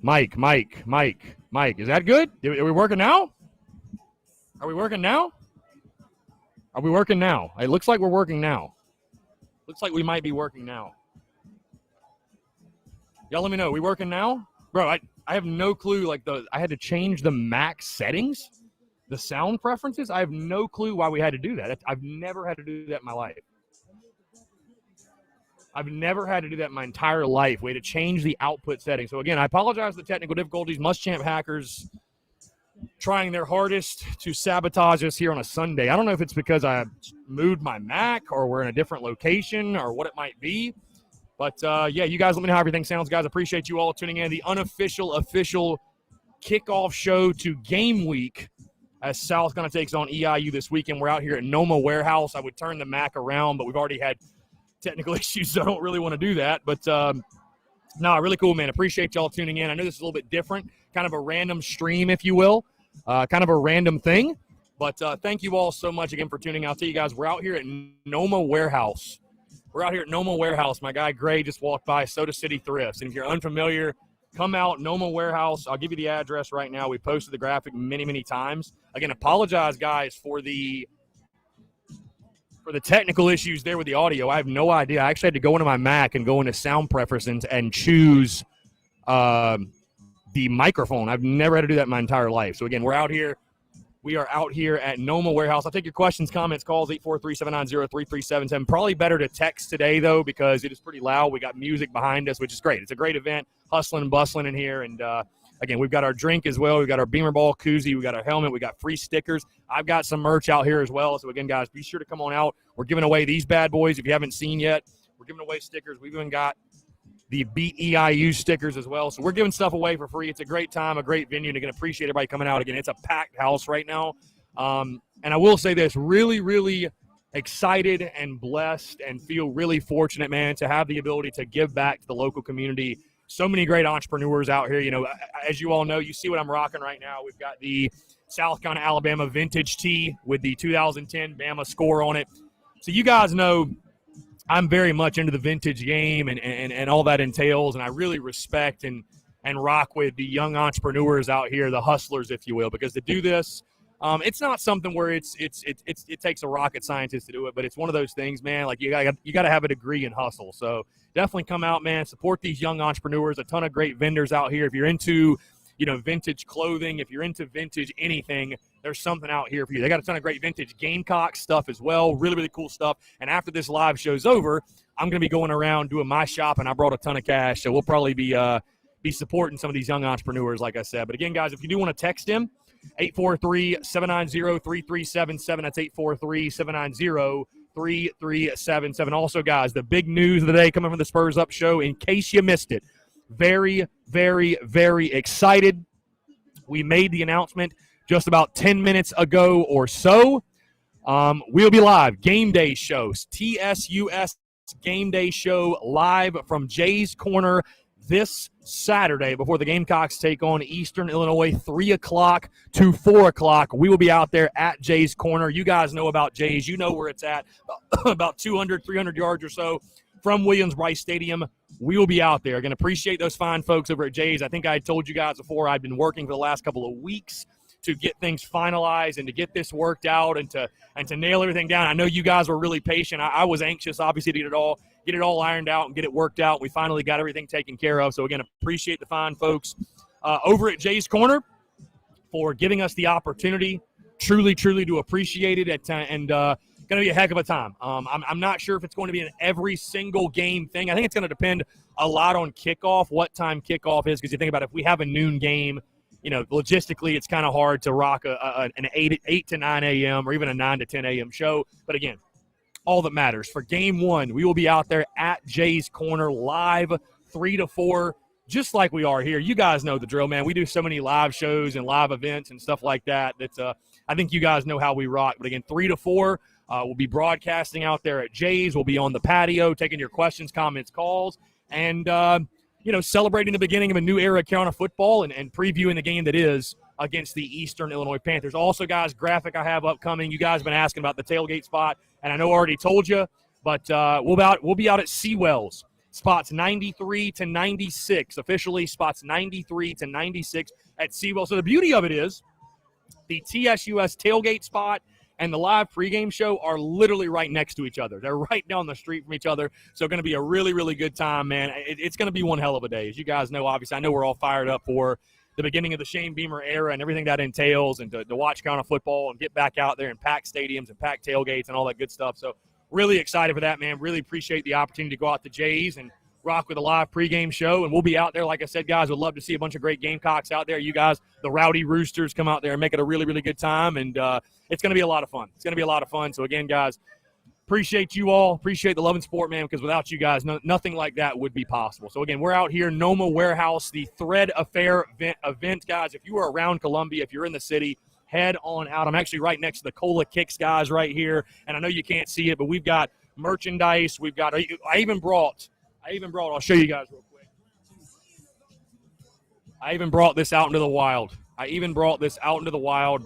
Mike. Is that good? Are we working now? Are we working now? Are we working now? It looks like we're working now. Looks like we might be working now. Y'all let me know. We working now? Bro, I have no clue. Like, I had to change the max settings, the sound preferences. I have no clue why we had to do that. I've never had to do that in my life. I've never had to do that in my entire life. We had to change the output settings. So, again, I apologize for the technical difficulties. Muschamp hackers trying their hardest to sabotage us here on a Sunday. I don't know if it's because I moved my Mac or we're in a different location or what it might be. But, yeah, you guys let me know how everything sounds, guys. Appreciate you all tuning in. The unofficial, official kickoff show to game week as South kind of takes on EIU this weekend. We're out here at NoMa Warehouse. I would turn the Mac around, but we've already had technical issues, so I don't really want to do that. But, no, really cool, man. Appreciate y'all tuning in. I know this is a little bit different, kind of a random stream, if you will, kind of a random thing. But thank you all so much again for tuning in. I'll tell you guys, we're out here at NoMa Warehouse. We're out here at NoMa Warehouse. My guy Gray just walked by Soda City Thrifts. And if you're unfamiliar, come out, NoMa Warehouse. I'll give you the address right now. We posted the graphic many, many times. Again, apologize, guys, for the technical issues there with the audio. I have no idea. I actually had to go into my Mac and go into sound preferences and choose the microphone. I've never had to do that in my entire life. So, again, we're out here. We are out here at NoMa Warehouse. I'll take your questions, comments, calls, 843-790-3377. Probably better to text today, though, because it is pretty loud. We got music behind us, which is great. It's a great event, hustling and bustling in here. And, again, we've got our drink as well. We've got our Beamer Ball koozie. We got our helmet. We got free stickers. I've got some merch out here as well. So, again, guys, be sure to come on out. We're giving away these bad boys. If you haven't seen yet, we're giving away stickers. We've even got the Beat EIU stickers as well. So we're giving stuff away for free. It's a great time, a great venue, and again, appreciate everybody coming out. Again, it's a packed house right now. And I will say this, really, really excited and blessed and feel really fortunate, man, to have the ability to give back to the local community. So many great entrepreneurs out here. You know, as you all know, you see what I'm rocking right now. We've got the South Carolina, Alabama vintage tee with the 2010 Bama score on it. So you guys know I'm very much into the vintage game and all that entails, and I really respect and rock with the young entrepreneurs out here, the hustlers, if you will, because to do this, it's not something where it takes a rocket scientist to do it, but it's one of those things, man. Like you got to have a degree in hustle. So definitely come out, man. Support these young entrepreneurs. A ton of great vendors out here. If you're into, you know, vintage clothing, if you're into vintage anything, there's something out here for you. They got a ton of great vintage Gamecock stuff as well. Really, really cool stuff. And after this live show's over, I'm going to be going around doing my shopping. I brought a ton of cash, so we'll probably be supporting some of these young entrepreneurs, like I said. But again, guys, if you do want to text him, 843-790-3377. That's 843-790-3377. Also, guys, the big news of the day coming from the Spurs Up Show, in case you missed it, very, very, very excited. We made the announcement just about 10 minutes ago or so. We'll be live. Game day shows. TSUS Game Day Show live from Jay's Corner this Saturday before the Gamecocks take on Eastern Illinois, 3 o'clock to 4 o'clock. We will be out there at Jay's Corner. You guys know about Jay's. You know where it's at, about 200, 300 yards or so from Williams-Brice Stadium. We will be out there. Again, appreciate those fine folks over at Jay's. I think I told you guys before, I've been working for the last couple of weeks to get things finalized and to get this worked out and to nail everything down. I know you guys were really patient. I was anxious, obviously, to get it all ironed out and get it worked out. We finally got everything taken care of. So, again, appreciate the fine folks over at Jay's Corner for giving us the opportunity. Truly, truly do appreciate it. And going to be a heck of a time. I'm not sure if it's going to be an every single game thing. I think it's going to depend a lot on kickoff, what time kickoff is, because you think about it, if we have a noon game, you know, logistically it's kind of hard to rock an 8 to 9 a.m. or even a 9 to 10 a.m. show. But, again, all that matters. For game one, we will be out there at Jay's Corner live 3 to 4, just like we are here. You guys know the drill, man. We do so many live shows and live events and stuff like that I think you guys know how we rock. But, again, 3 to 4, we'll be broadcasting out there at Jay's. We'll be on the patio taking your questions, comments, calls, and, celebrating the beginning of a new era of Carolina football and previewing the game that is against the Eastern Illinois Panthers. Also, guys, graphic I have upcoming. You guys have been asking about the tailgate spot, and I know I already told you, but we'll be out at Seawells spots 93 to 96, officially spots 93 to 96 at Seawell. So the beauty of it is the TSUS tailgate spot and the live pregame show are literally right next to each other. They're right down the street from each other. So going to be a really, really good time, man. It's going to be one hell of a day. As you guys know, obviously, I know we're all fired up for the beginning of the Shane Beamer era and everything that entails, and to watch kind of football and get back out there and pack stadiums and pack tailgates and all that good stuff. So really excited for that, man. Really appreciate the opportunity to go out to Jay's and rock with a live pregame show. And we'll be out there. Like I said, guys, would love to see a bunch of great Gamecocks out there. You guys, the Rowdy Roosters, come out there and make it a really, really good time. And it's going to be a lot of fun. It's going to be a lot of fun. So, again, guys, appreciate you all. Appreciate the love and support, man, because without you guys, nothing like that would be possible. So, again, we're out here, NoMa Warehouse, the Thread Affair event, guys. If you are around Columbia, if you're in the city, head on out. I'm actually right next to the Cola Kicks guys right here. And I know you can't see it, but we've got merchandise. We've got – I even brought – I'll show you guys real quick. I even brought this out into the wild.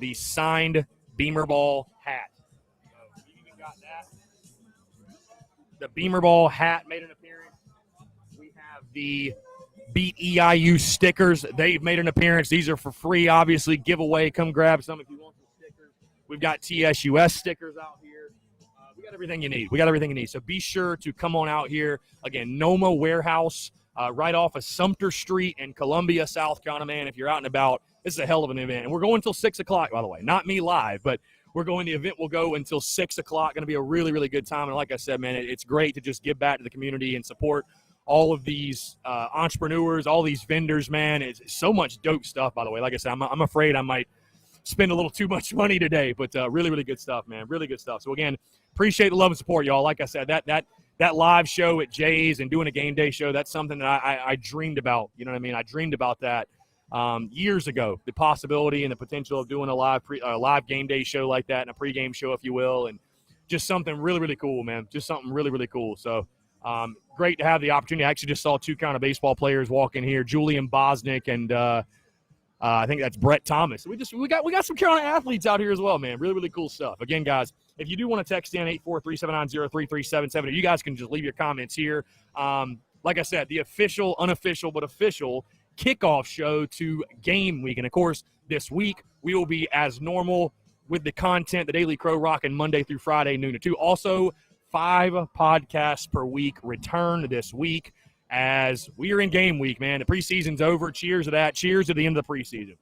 The signed Beamer Ball hat. So you even got that. The Beamer Ball hat made an appearance. We have the Beat EIU stickers. They've made an appearance. These are for free, obviously. Giveaway. Come grab some if you want some stickers. We've got TSUS stickers out here. We got everything you need. So be sure to come on out here. Again, NoMa Warehouse, right off of Sumter Street in Columbia, South Carolina, man. If you're out and about, this is a hell of an event. And we're going until 6 o'clock, by the way. Not me live, but the event will go until 6 o'clock. Going to be a really, really good time. And like I said, man, it's great to just give back to the community and support all of these entrepreneurs, all these vendors, man. It's so much dope stuff, by the way. Like I said, I'm afraid I might spend a little too much money today, but really, really good stuff, man. Really good stuff. So, again, appreciate the love and support, y'all. Like I said, that live show at Jay's and doing a game day show, that's something that I dreamed about. You know what I mean? I dreamed about that years ago, the possibility and the potential of doing a live game day show like that and a pregame show, if you will, and just something really, really cool, man. Just something really, really cool. So great to have the opportunity. I actually just saw two kind of baseball players walk in here, Julian Bosnick and I think that's Brett Thomas. We got some Carolina athletes out here as well, man. Really, really cool stuff. Again, guys, if you do want to text in 843-790-3377, you guys can just leave your comments here. Like I said, the official, unofficial, but official kickoff show to game week. And, of course, this week we will be as normal with the content, the Daily Crow rocking Monday through Friday, noon to 2. Also, 5 podcasts per week return this week as we are in game week, man. The preseason's over. Cheers to that. Cheers to the end of the preseason.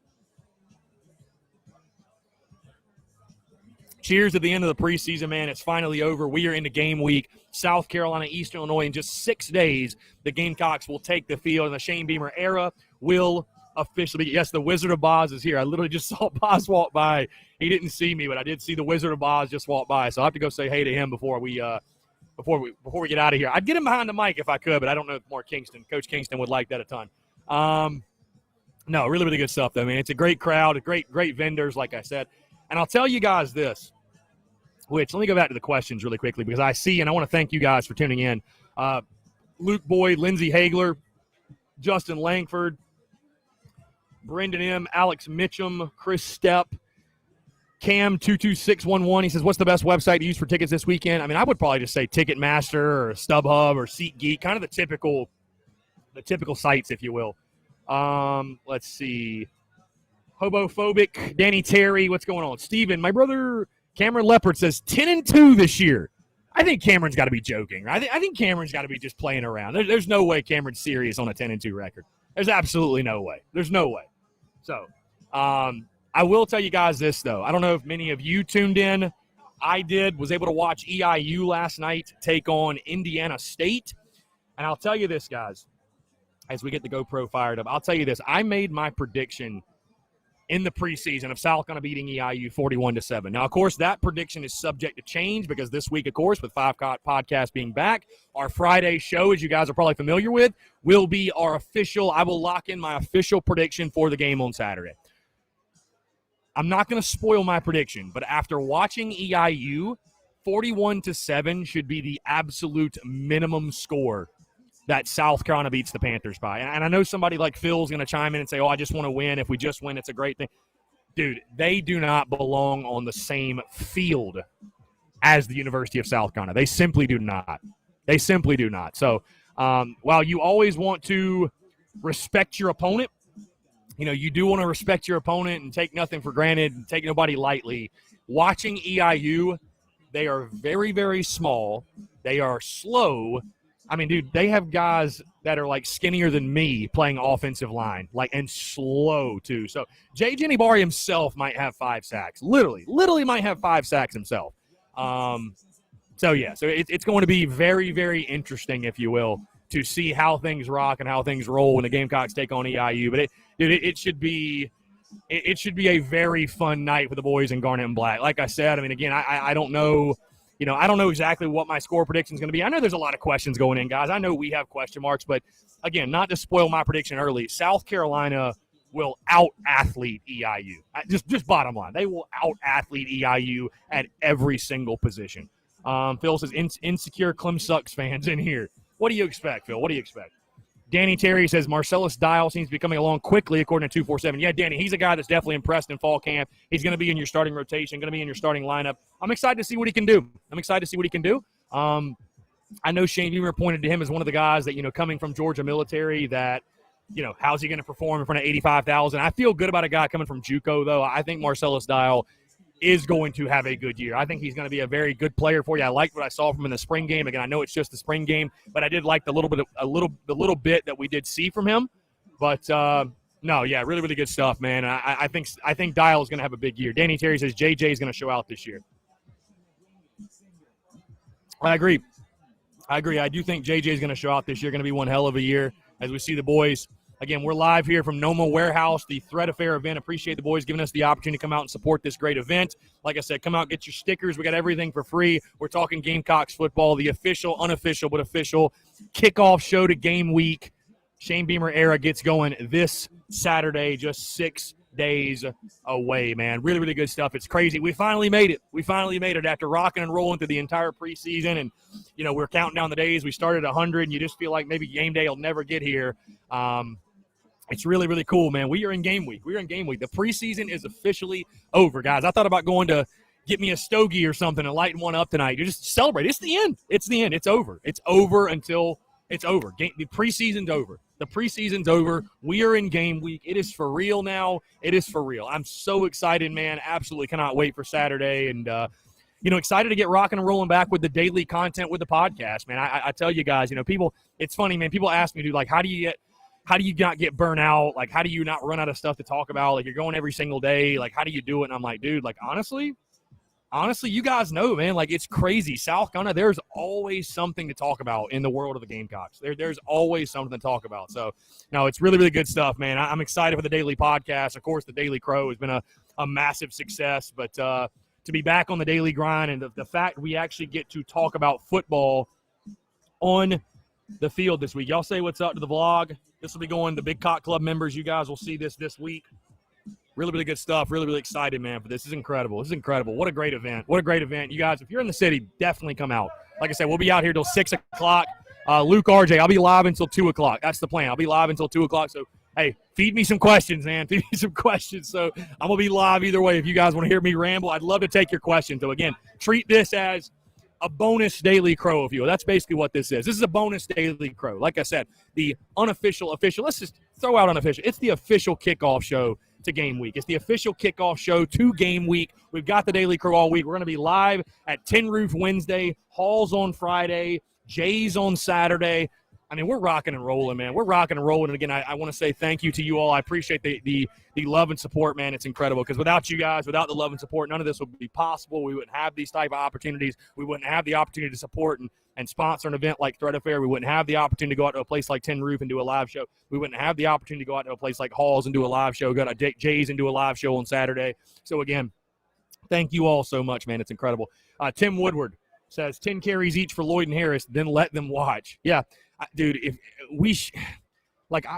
Cheers to the end of the preseason, man. It's finally over. We are into game week. South Carolina, Eastern Illinois. In just 6 days, the Gamecocks will take the field, and the Shane Beamer era will officially be. Yes, the Wizard of Oz is here. I literally just saw Boz walk by. He didn't see me, but I did see the Wizard of Oz just walk by. So I have to go say hey to him before we get out of here. I'd get him behind the mic if I could, but I don't know if Coach Kingston would like that a ton. No, really, really good stuff, though, man. It's a great crowd, great vendors, like I said. And I'll tell you guys this, which let me go back to the questions really quickly because I see, and I want to thank you guys for tuning in. Luke Boyd, Lindsey Hagler, Justin Langford, Brendan M., Alex Mitchum, Chris Stepp, Cam22611, he says, what's the best website to use for tickets this weekend? I mean, I would probably just say Ticketmaster or StubHub or SeatGeek, kind of the typical sites, if you will. Let's see. Hobophobic, Danny Terry, what's going on? Steven, my brother Cameron Leopard says 10-2 this year. I think Cameron's got to be joking. Right? I think Cameron's got to be just playing around. There's no way Cameron's serious on a 10-2 record. There's absolutely no way. There's no way. So, I will tell you guys this, though. I don't know if many of you tuned in. I was able to watch EIU last night take on Indiana State. And I'll tell you this, guys, as we get the GoPro fired up, I'll tell you this. I made my prediction in the preseason of South Carolina beating EIU 41-7. Now, of course, that prediction is subject to change because this week, of course, with 5 podcasts being back, our Friday show, as you guys are probably familiar with, will be our official. I will lock in my official prediction for the game on Saturday. I'm not going to spoil my prediction, but after watching EIU, 41-7 should be the absolute minimum score that South Carolina beats the Panthers by. And I know somebody like Phil's going to chime in and say, I just want to win. If we just win, it's a great thing. Dude, they do not belong on the same field as the University of South Carolina. They simply do not. So While you always want to respect your opponent, you do want to respect your opponent and take nothing for granted and take nobody lightly. Watching EIU, they are very, very small. They are slow. I mean, dude, they have guys that are like skinnier than me playing offensive line, and slow too. So Jay Jenibari himself might have 5 sacks. Literally might have 5 sacks himself. So it's going to be very, very interesting, if you will, to see how things rock and how things roll when the Gamecocks take on EIU. But it should be a very fun night for the boys in Garnet and Black. Like I said, I mean, again, I don't know. I don't know exactly what my score prediction is going to be. I know there's a lot of questions going in, guys. I know we have question marks, but again, not to spoil my prediction early, South Carolina will out-athlete EIU. Just bottom line. They will out-athlete EIU at every single position. Phil says, insecure Clem Sucks fans in here. What do you expect, Phil? What do you expect? Danny Terry says, Marcellus Dial seems to be coming along quickly, according to 247. Yeah, Danny, he's a guy that's definitely impressed in fall camp. He's going to be in your starting rotation, going to be in your starting lineup. I'm excited to see what he can do. I know Shane Beamer pointed to him as one of the guys that, coming from Georgia military that, how's he going to perform in front of 85,000? I feel good about a guy coming from JUCO, though. I think Marcellus Dial is going to have a good year. I think he's going to be a very good player for you. I liked what I saw from him in the spring game. Again, I know it's just the spring game, but I did like the little bit that we did see from him. But really, really good stuff, man. I think Dial is going to have a big year. Danny Terry says JJ is going to show out this year. I agree. I do think JJ is going to show out this year. Going to be one hell of a year as we see the boys. Again, we're live here from NoMa Warehouse, the Thread Affair event. Appreciate the boys giving us the opportunity to come out and support this great event. Like I said, come out, get your stickers. We got everything for free. We're talking Gamecocks football, the official, unofficial, but official kickoff show to game week. Shane Beamer era gets going this Saturday, just 6 days away, man. Really, really good stuff. It's crazy. We finally made it after rocking and rolling through the entire preseason. And, we're counting down the days. We started 100, and you just feel like maybe game day will never get here. It's really, really cool, man. We are in game week. The preseason is officially over, guys. I thought about going to get me a stogie or something and lighting one up tonight. You just celebrate. It's the end. It's over. It's over until it's over. The preseason's over. We are in game week. It is for real now. I'm so excited, man. Absolutely cannot wait for Saturday. And, excited to get rocking and rolling back with the daily content with the podcast, man. I tell you guys, it's funny, man. People ask me, dude, like, how do you not get burnt out? Like, how do you not run out of stuff to talk about? Like, you're going every single day. Like, how do you do it? And I'm like, dude, like, honestly, you guys know, man, like, it's crazy. South Carolina, there's always something to talk about in the world of the Gamecocks. There's always something to talk about. So, no, it's really, really good stuff, man. I'm excited for the daily podcast. Of course, the Daily Crow has been a massive success, but to be back on the daily grind and the fact we actually get to talk about football on the field this week. Y'all say what's up to the vlog. This will be going to Big Cock Club members. You guys will see this week. Really, really good stuff. Really, really excited, man, for this. This is incredible. What a great event. You guys, if you're in the city, definitely come out. Like I said, we'll be out here till 6 o'clock. Luke, RJ, I'll be live until 2 o'clock. That's the plan. I'll be live until 2 o'clock. So, hey, feed me some questions, man. Feed me some questions. So I'm going to be live either way. If you guys want to hear me ramble, I'd love to take your questions. So, again, treat this as a bonus Daily Crow, if you will. That's basically what this is. This is a bonus Daily Crow. Like I said, the unofficial, let's just throw out unofficial. It's the official kickoff show to game week. It's the official kickoff show to game week. We've got the Daily Crow all week. We're going to be live at Tin Roof Wednesday, Halls on Friday, Jays on Saturday. I mean, we're rocking and rolling, man. We're rocking and rolling. And again, I want to say thank you to you all. I appreciate the love and support, man. It's incredible because without you guys, without the love and support, none of this would be possible. We wouldn't have these type of opportunities. We wouldn't have the opportunity to support and sponsor an event like Thread Affair. We wouldn't have the opportunity to go out to a place like Tin Roof and do a live show. We wouldn't have the opportunity to go out to a place like Halls and do a live show, go to Jay's and do a live show on Saturday. So, again, thank you all so much, man. It's incredible. Tim Woodward says 10 carries each for Lloyd and Harris, then let them watch. Yeah, dude, if we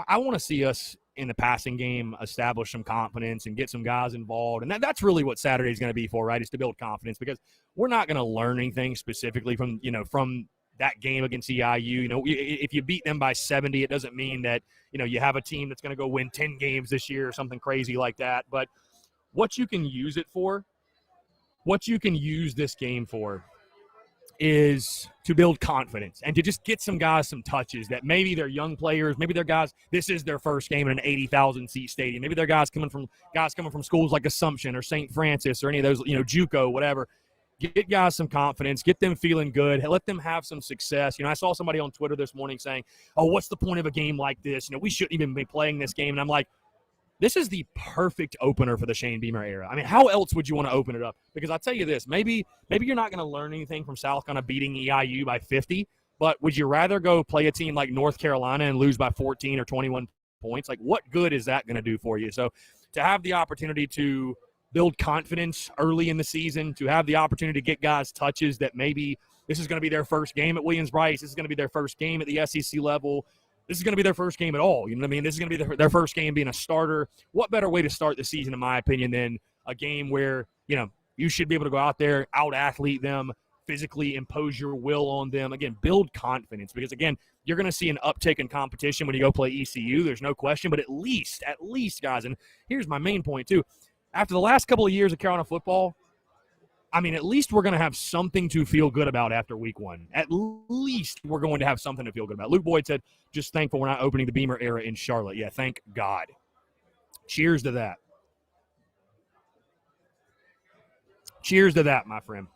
I want to see us in the passing game establish some confidence and get some guys involved. And that's really what Saturday is going to be for, right, is to build confidence because we're not going to learn anything specifically from that game against EIU. If you beat them by 70, it doesn't mean that, you have a team that's going to go win 10 games this year or something crazy like that. But what you can use it for, what you can use this game for is to build confidence and to just get some guys some touches that maybe they're young players, maybe they're guys, this is their first game in an 80,000 seat stadium. Maybe they're guys coming from schools like Assumption or St. Francis or any of those, JUCO, whatever. Get guys some confidence, get them feeling good, let them have some success. I saw somebody on Twitter this morning saying, "Oh, what's the point of a game like this? We shouldn't even be playing this game." And I'm like, this is the perfect opener for the Shane Beamer era. I mean, how else would you want to open it up? Because I'll tell you this, maybe you're not going to learn anything from South Carolina beating EIU by 50, but would you rather go play a team like North Carolina and lose by 14 or 21 points? Like, what good is that going to do for you? So to have the opportunity to build confidence early in the season, to have the opportunity to get guys touches that maybe this is going to be their first game at Williams-Brice, this is going to be their first game at the SEC level, this is going to be their first game at all. You know what I mean? This is going to be their first game being a starter. What better way to start the season, in my opinion, than a game where, you should be able to go out there, out-athlete them, physically impose your will on them. Again, build confidence because, again, you're going to see an uptick in competition when you go play ECU. There's no question. But at least, guys, and here's my main point too. After the last couple of years of Carolina football, I mean, at least we're going to have something to feel good about after week one. At least we're going to have something to feel good about. Luke Boyd said, just thankful we're not opening the Beamer era in Charlotte. Yeah, thank God. Cheers to that. Cheers to that, my friend.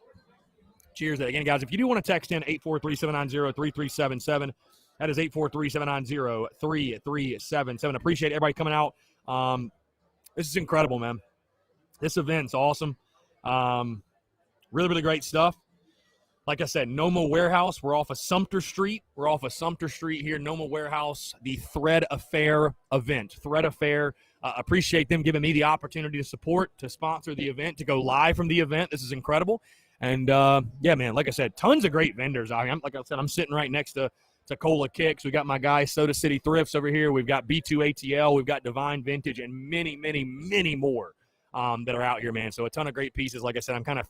Cheers to that. Again, guys, if you do want to text in 843-790-3377, that is 843-790-3377. Appreciate everybody coming out. This is incredible, man. This event's awesome. Really, really great stuff. Like I said, NoMa Warehouse. We're off of Sumter Street. We're off of Sumter Street here. NoMa Warehouse, the Thread Affair event. Thread Affair. Appreciate them giving me the opportunity to sponsor the event, to go live from the event. This is incredible. And, yeah, man, like I said, tons of great vendors. Like I said, I'm sitting right next to Cola Kicks. We got my guy Soda City Thrifts over here. We've got B2 ATL. We've got Divine Vintage and many, many, many more that are out here, man. So a ton of great pieces. Like I said, I'm kind of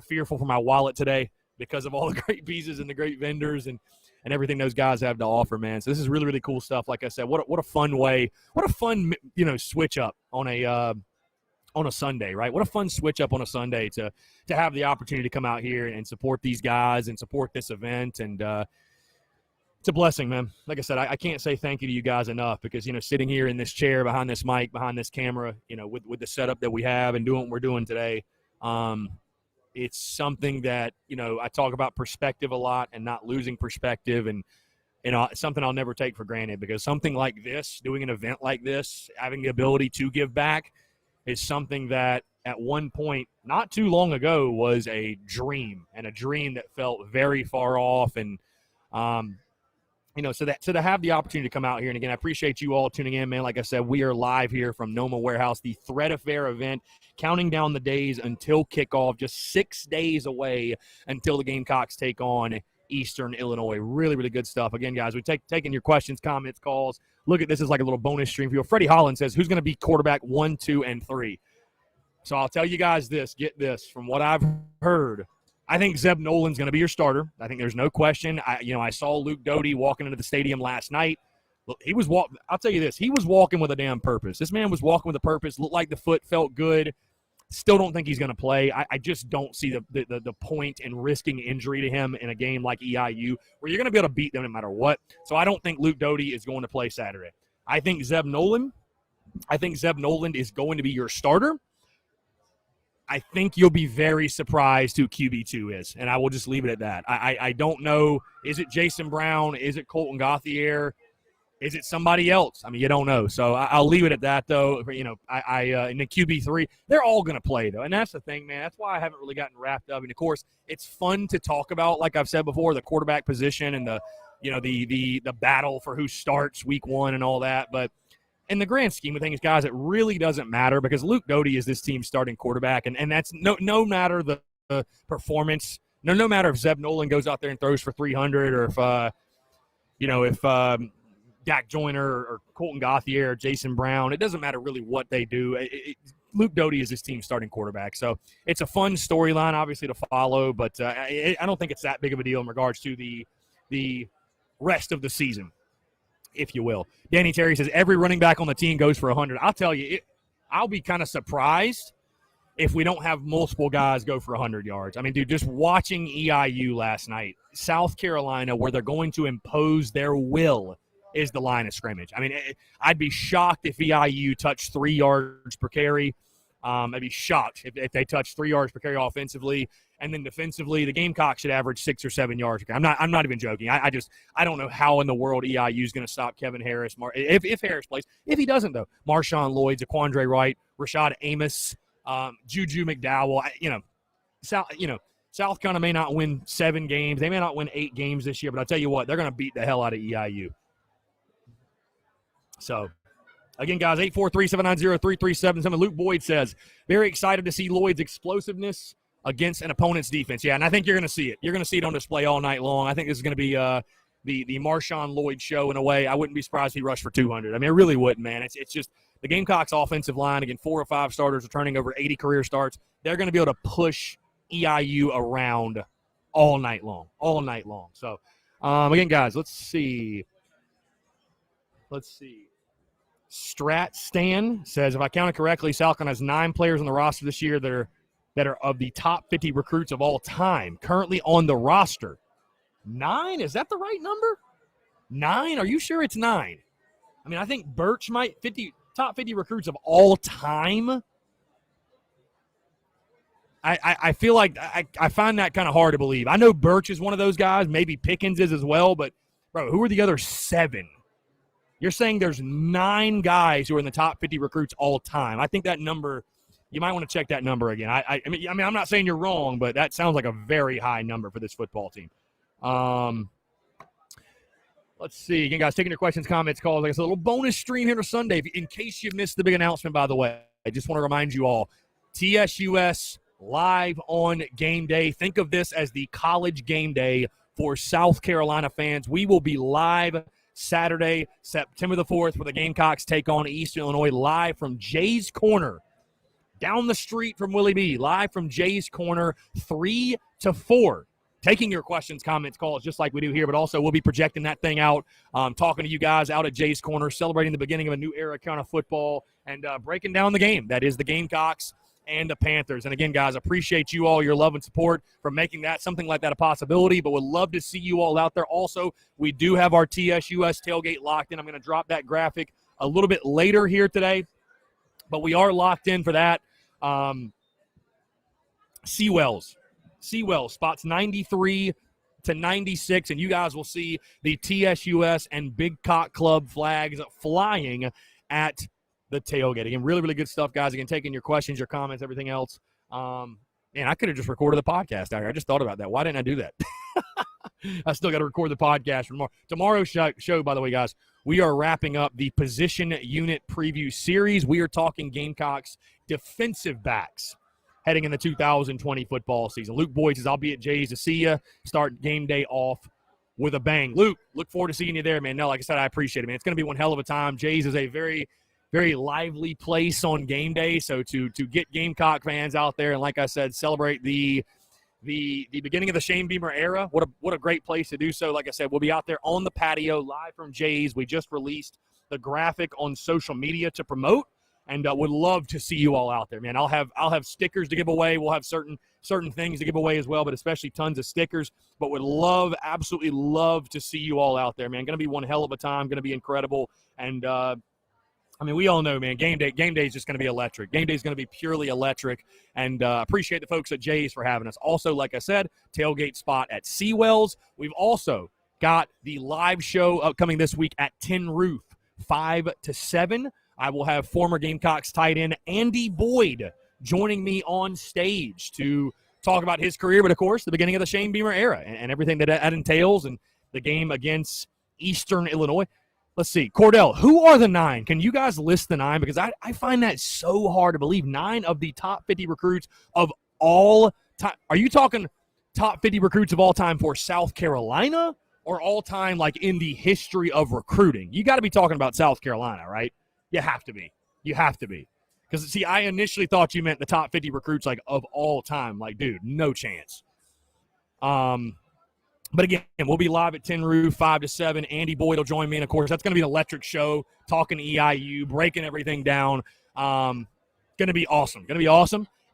fearful for my wallet today because of all the great pieces and the great vendors and everything those guys have to offer, man. So this is really, really cool stuff. Like I said, what a fun way, what a fun, switch up on a Sunday, right? What a fun switch up on a Sunday to have the opportunity to come out here and support these guys and support this event. And it's a blessing, man. Like I said, I can't say thank you to you guys enough because, sitting here in this chair behind this mic, behind this camera, with the setup that we have and doing what we're doing today, it's something that, I talk about perspective a lot and not losing perspective. And, it's something I'll never take for granted because something like this, doing an event like this, having the ability to give back is something that at one point, not too long ago, was a dream and a dream that felt very far off. And, so to have the opportunity to come out here, and again, I appreciate you all tuning in, man. Like I said, we are live here from NoMa Warehouse, the Thread Affair event, counting down the days until kickoff, just 6 days away until the Gamecocks take on Eastern Illinois. Really, really good stuff. Again, guys, we're taking your questions, comments, calls. Look at this as like a little bonus stream for you. Freddie Holland says, who's going to be quarterback 1, 2, and 3? So I'll tell you guys this. Get this. From what I've heard, I think Zeb Nolan's going to be your starter. I think there's no question. I saw Luke Doty walking into the stadium last night. Look, I'll tell you this. He was walking with a damn purpose. This man was walking with a purpose. Looked like the foot felt good. Still don't think he's going to play. I just don't see the point in risking injury to him in a game like EIU where you're going to be able to beat them no matter what. So I don't think Luke Doty is going to play Saturday. I think Zeb Nolan is going to be your starter. I think you'll be very surprised who QB2 is, and I will just leave it at that. I don't know. Is it Jason Brown? Is it Colton Gauthier? Is it somebody else? I mean, you don't know. So I'll leave it at that, though. And the QB3, they're all going to play, though. And that's the thing, man. That's why I haven't really gotten wrapped up. And, of course, it's fun to talk about, like I've said before, the quarterback position and the battle for who starts week one and all that. But in the grand scheme of things, guys, it really doesn't matter because Luke Doty is this team's starting quarterback. And that's no matter the performance, no matter if Zeb Nolan goes out there and throws for 300 or if Dak Joyner or Colton Gauthier or Jason Brown, it doesn't matter really what they do. Luke Doty is this team's starting quarterback. So it's a fun storyline, obviously, to follow, but I don't think it's that big of a deal in regards to the rest of the season, if you will. Danny Terry says every running back on the team goes for 100. I'll tell you, I'll be kind of surprised if we don't have multiple guys go for 100 yards. I mean, dude, just watching EIU last night, South Carolina, where they're going to impose their will is the line of scrimmage. I mean, I'd be shocked if EIU touched 3 yards per carry. I'd be shocked if they touched 3 yards per carry offensively, and then defensively, the Gamecocks should average 6 or 7 yards. I'm not even joking. I don't know how in the world EIU is going to stop Kevin Harris. If Harris plays, if he doesn't though, Marshawn Lloyd, Zaquandre Wright, Rashad Amos, Juju McDowell. South Carolina may not win 7 games. They may not win 8 games this year, but I'll tell you what, they're going to beat the hell out of EIU. So, again, guys, 843-790-3377. Luke Boyd says, very excited to see Lloyd's explosiveness against an opponent's defense. Yeah, and I think you're going to see it. You're going to see it on display all night long. I think this is going to be the Marshawn Lloyd show in a way. I wouldn't be surprised if he rushed for 200. I mean, it really wouldn't, man. It's just the Gamecocks offensive line, again, 4 or 5 starters returning over 80 career starts. They're going to be able to push EIU around all night long. So, again, guys, let's see. Strat Stan says, if I counted correctly, South Carolina has 9 players on the roster this year that are of the top 50 recruits of all time currently on the roster. 9? Is that the right number? 9? Are you sure it's 9? I mean, I think Birch might top 50 recruits of all time. I feel like I find that kind of hard to believe. I know Birch is one of those guys. Maybe Pickens is as well. But, bro, who are the other 7? You're saying there's 9 guys who are in the top 50 recruits all time. I think that number, you might want to check that number again. I mean, I'm not saying you're wrong, but that sounds like a very high number for this football team. Let's see. Again, guys, taking your questions, comments, calls. Like I said, a little bonus stream here on Sunday. In case you missed the big announcement, by the way, I just want to remind you all, TSUS live on game day. Think of this as the college game day for South Carolina fans. We will be live Saturday, September the 4th, where the Gamecocks take on Eastern Illinois, live from Jay's Corner, down the street from Willie B, live from Jay's Corner, 3 to 4. Taking your questions, comments, calls, just like we do here, but also we'll be projecting that thing out, talking to you guys out at Jay's Corner, celebrating the beginning of a new era of football, and breaking down the game. That is the Gamecocks and the Panthers. And again, guys, appreciate you all, your love and support for making that something like that a possibility, but would love to see you all out there. Also, we do have our TSUS tailgate locked in. I'm going to drop that graphic a little bit later here today, but we are locked in for that. Seawells spots 93 to 96, and you guys will see the TSUS and Big Cock Club flags flying at the tailgate. Again, really, really good stuff, guys. Again, taking your questions, your comments, everything else. Man, I could have just recorded the podcast out here. I just thought about that. Why didn't I do that? I still got to record the podcast for tomorrow's show, by the way, guys. We are wrapping up the position unit preview series. We are talking Gamecocks defensive backs heading in the 2020 football season. Luke Boyd says, I'll be at Jay's to see you. Start game day off with a bang. Luke, look forward to seeing you there, man. No, like I said, I appreciate it, man. It's going to be one hell of a time. Jay's is a very, very lively place on game day. So to get Gamecock fans out there and, like I said, celebrate the beginning of the Shane Beamer era, what a great place to do so. Like I said, we'll be out there on the patio live from Jay's. We just released the graphic on social media to promote, and would love to see you all out there, man. I'll have stickers to give away. We'll have certain things to give away as well, but especially tons of stickers. But would absolutely love to see you all out there, man. Going to be one hell of a time. Going to be incredible. And I mean, we all know, man, game day is just going to be electric. Game day is going to be purely electric. And appreciate the folks at Jay's for having us. Also, like I said, tailgate spot at Seawells. We've also got the live show upcoming this week at Tin Roof, 5 to 7. I will have former Gamecocks tight end Andy Boyd joining me on stage to talk about his career, but, of course, the beginning of the Shane Beamer era and everything that entails, and the game against Eastern Illinois. Let's see. Cordell, who are the 9? Can you guys list the 9? Because I find that so hard to believe. 9 of the top 50 recruits of all time. Are you talking top 50 recruits of all time for South Carolina, or all time like in the history of recruiting? You got to be talking about South Carolina, right? You have to be. Because, see, I initially thought you meant the top 50 recruits, like, of all time. Like, dude, no chance. But, again, we'll be live at Tin Roof, 5 to 7. Andy Boyd will join me. And, of course, that's going to be an electric show, talking EIU, breaking everything down. Going to be awesome.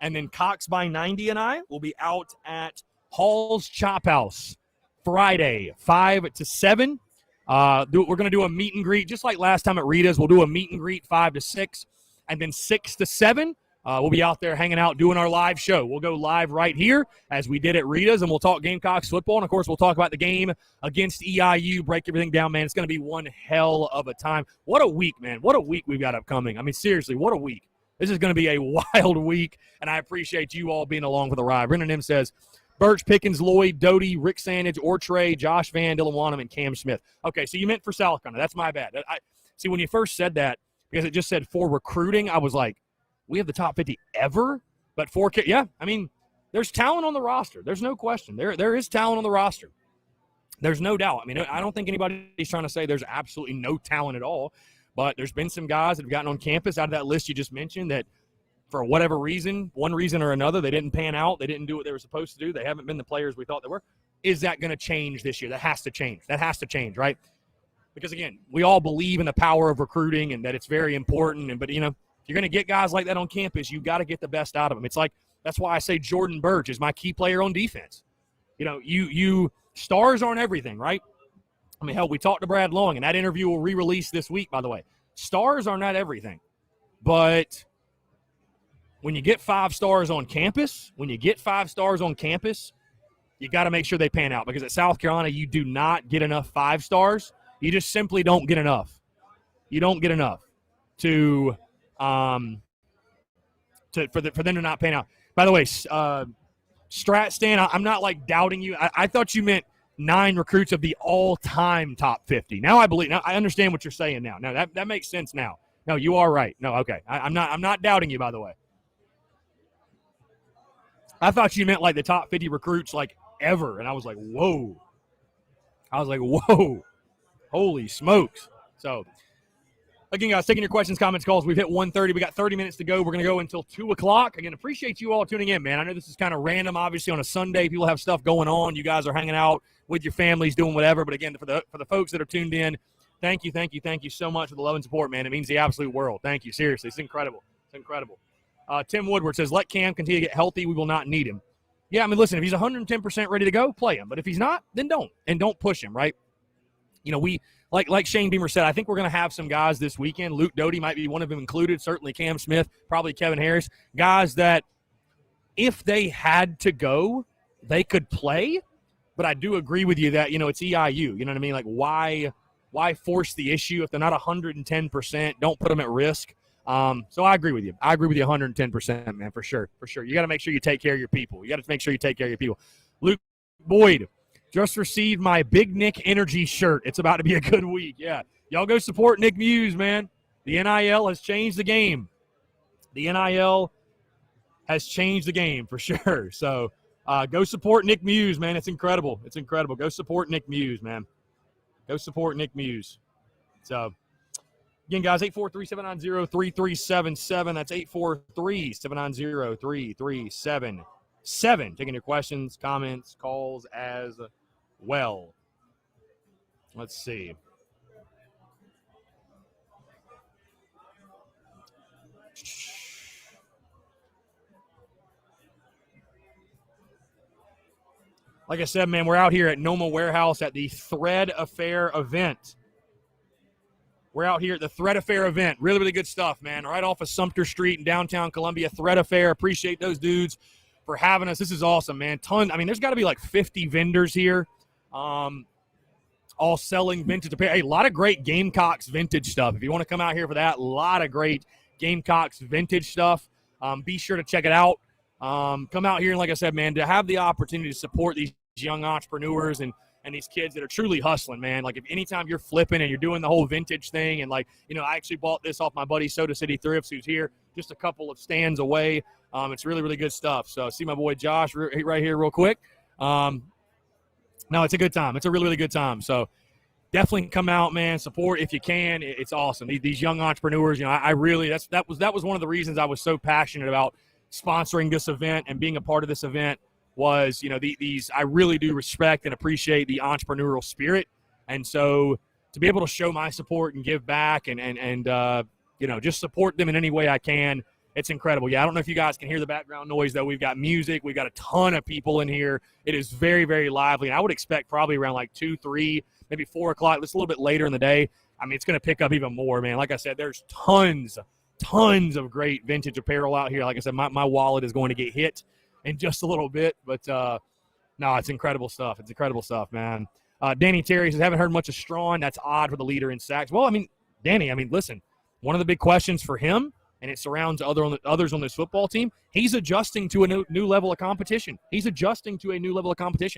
And then Cox by 90 and I will be out at Hall's Chop House Friday, 5 to 7. We're going to do a meet and greet, just like last time at Rita's. We'll do a meet and greet 5 to 6, and then 6 to 7. We'll be out there hanging out, doing our live show. We'll go live right here as we did at Rita's, and we'll talk Gamecocks football. And, of course, we'll talk about the game against EIU, break everything down, man. It's going to be one hell of a time. What a week, man. What a week we've got upcoming. I mean, seriously, what a week. This is going to be a wild week, and I appreciate you all being along for the ride. Brendan M. says, Birch, Pickens, Lloyd, Doty, Rick Sandage, Ortray, Josh Van, Dylan Wanham, and Cam Smith. Okay, so you meant for South Carolina. That's my bad. See, when you first said that, because it just said for recruiting, I was like, we have the top 50 ever? But yeah, I mean, there's talent on the roster. There's no question. There is talent on the roster. There's no doubt. I mean, I don't think anybody's trying to say there's absolutely no talent at all. But there's been some guys that have gotten on campus out of that list you just mentioned that for whatever reason, one reason or another, they didn't pan out. They didn't do what they were supposed to do. They haven't been the players we thought they were. Is that going to change this year? That has to change. That has to change, right? Because, again, we all believe in the power of recruiting and that it's very important. But, you know, if you're going to get guys like that on campus, you got to get the best out of them. It's like that's why I say Jordan Birch is my key player on defense. You know, you stars aren't everything, right? I mean, hell, we talked to Brad Long, and that interview will re-release this week, by the way. Stars are not everything. But when you get 5 stars on campus, you got to make sure they pan out. Because at South Carolina, you do not get enough 5 stars. You just simply don't get enough. You don't get enough for them to not pan out. By the way, Strat Stan, I'm not like doubting you. I thought you meant 9 recruits of the all-time top 50. Now I believe. Now I understand what you're saying. Now that makes sense. Now, no, you are right. No, okay, I'm not doubting you. By the way, I thought you meant like the top 50 recruits like ever, and I was like, whoa. Holy smokes. So, again, guys, taking your questions, comments, calls. We've hit 1:30. We got 30 minutes to go. We're going to go until 2 o'clock. Again, appreciate you all tuning in, man. I know this is kind of random, obviously, on a Sunday. People have stuff going on. You guys are hanging out with your families, doing whatever. But, again, for the folks that are tuned in, thank you so much for the love and support, man. It means the absolute world. Thank you. Seriously, it's incredible. Tim Woodward says, let Cam continue to get healthy. We will not need him. Yeah, I mean, listen, if he's 110% ready to go, play him. But if he's not, then don't. And don't push him, right? You know, we like Shane Beamer said, I think we're going to have some guys this weekend. Luke Doty might be one of them included. Certainly Cam Smith, probably Kevin Harris. Guys that if they had to go, they could play. But I do agree with you that, you know, it's EIU. You know what I mean? Like, why force the issue if they're not 110%? Don't put them at risk. So I agree with you. 110%, man, for sure. You got to make sure you take care of your people. Luke Boyd. Just received my Big Nick Energy shirt. It's about to be a good week. Yeah. Y'all go support Nick Muse, man. The NIL has changed the game. For sure. So go support Nick Muse, man. It's incredible. Go support Nick Muse, man. So, again, guys, 843-790-3377. That's 843-790-3377. Taking your questions, comments, calls as well. Let's see. Like I said, man, we're out here at NoMa Warehouse at the Thread Affair event. Really, really good stuff, man. Right off of Sumter Street in downtown Columbia. Thread Affair. Appreciate those dudes for having us. This is awesome, man. There's got to be like 50 vendors here. All selling vintage apparel. Hey, a lot of great Gamecocks vintage stuff. If you want to come out here for that, a lot of great Gamecocks vintage stuff. Be sure to check it out. Come out here, and like I said, man, to have the opportunity to support these young entrepreneurs and these kids that are truly hustling, man. Like, if anytime you're flipping and you're doing the whole vintage thing, and like, you know, I actually bought this off my buddy Soda City Thrifts, who's here just a couple of stands away. It's really, really good stuff. So see my boy Josh right here real quick. No, it's a good time. It's a really, really good time. So definitely come out, man. Support if you can. It's awesome. These young entrepreneurs, you know, I really that was one of the reasons I was so passionate about sponsoring this event and being a part of this event was, you know, these I really do respect and appreciate the entrepreneurial spirit. And so to be able to show my support and give back and you know, just support them in any way I can, it's incredible. Yeah, I don't know if you guys can hear the background noise, though. We've got music. We've got a ton of people in here. It is very, very lively. And I would expect probably around like 2, 3, maybe 4 o'clock. It's a little bit later in the day. I mean, it's going to pick up even more, man. Like I said, there's tons of great vintage apparel out here. Like I said, my wallet is going to get hit in just a little bit. But, no, it's incredible stuff. It's incredible stuff, man. Danny Terry says, haven't heard much of Strawn. That's odd for the leader in sacks. Well, I mean, Danny, listen, one of the big questions for him, and it surrounds others on this football team, he's adjusting to a new level of competition.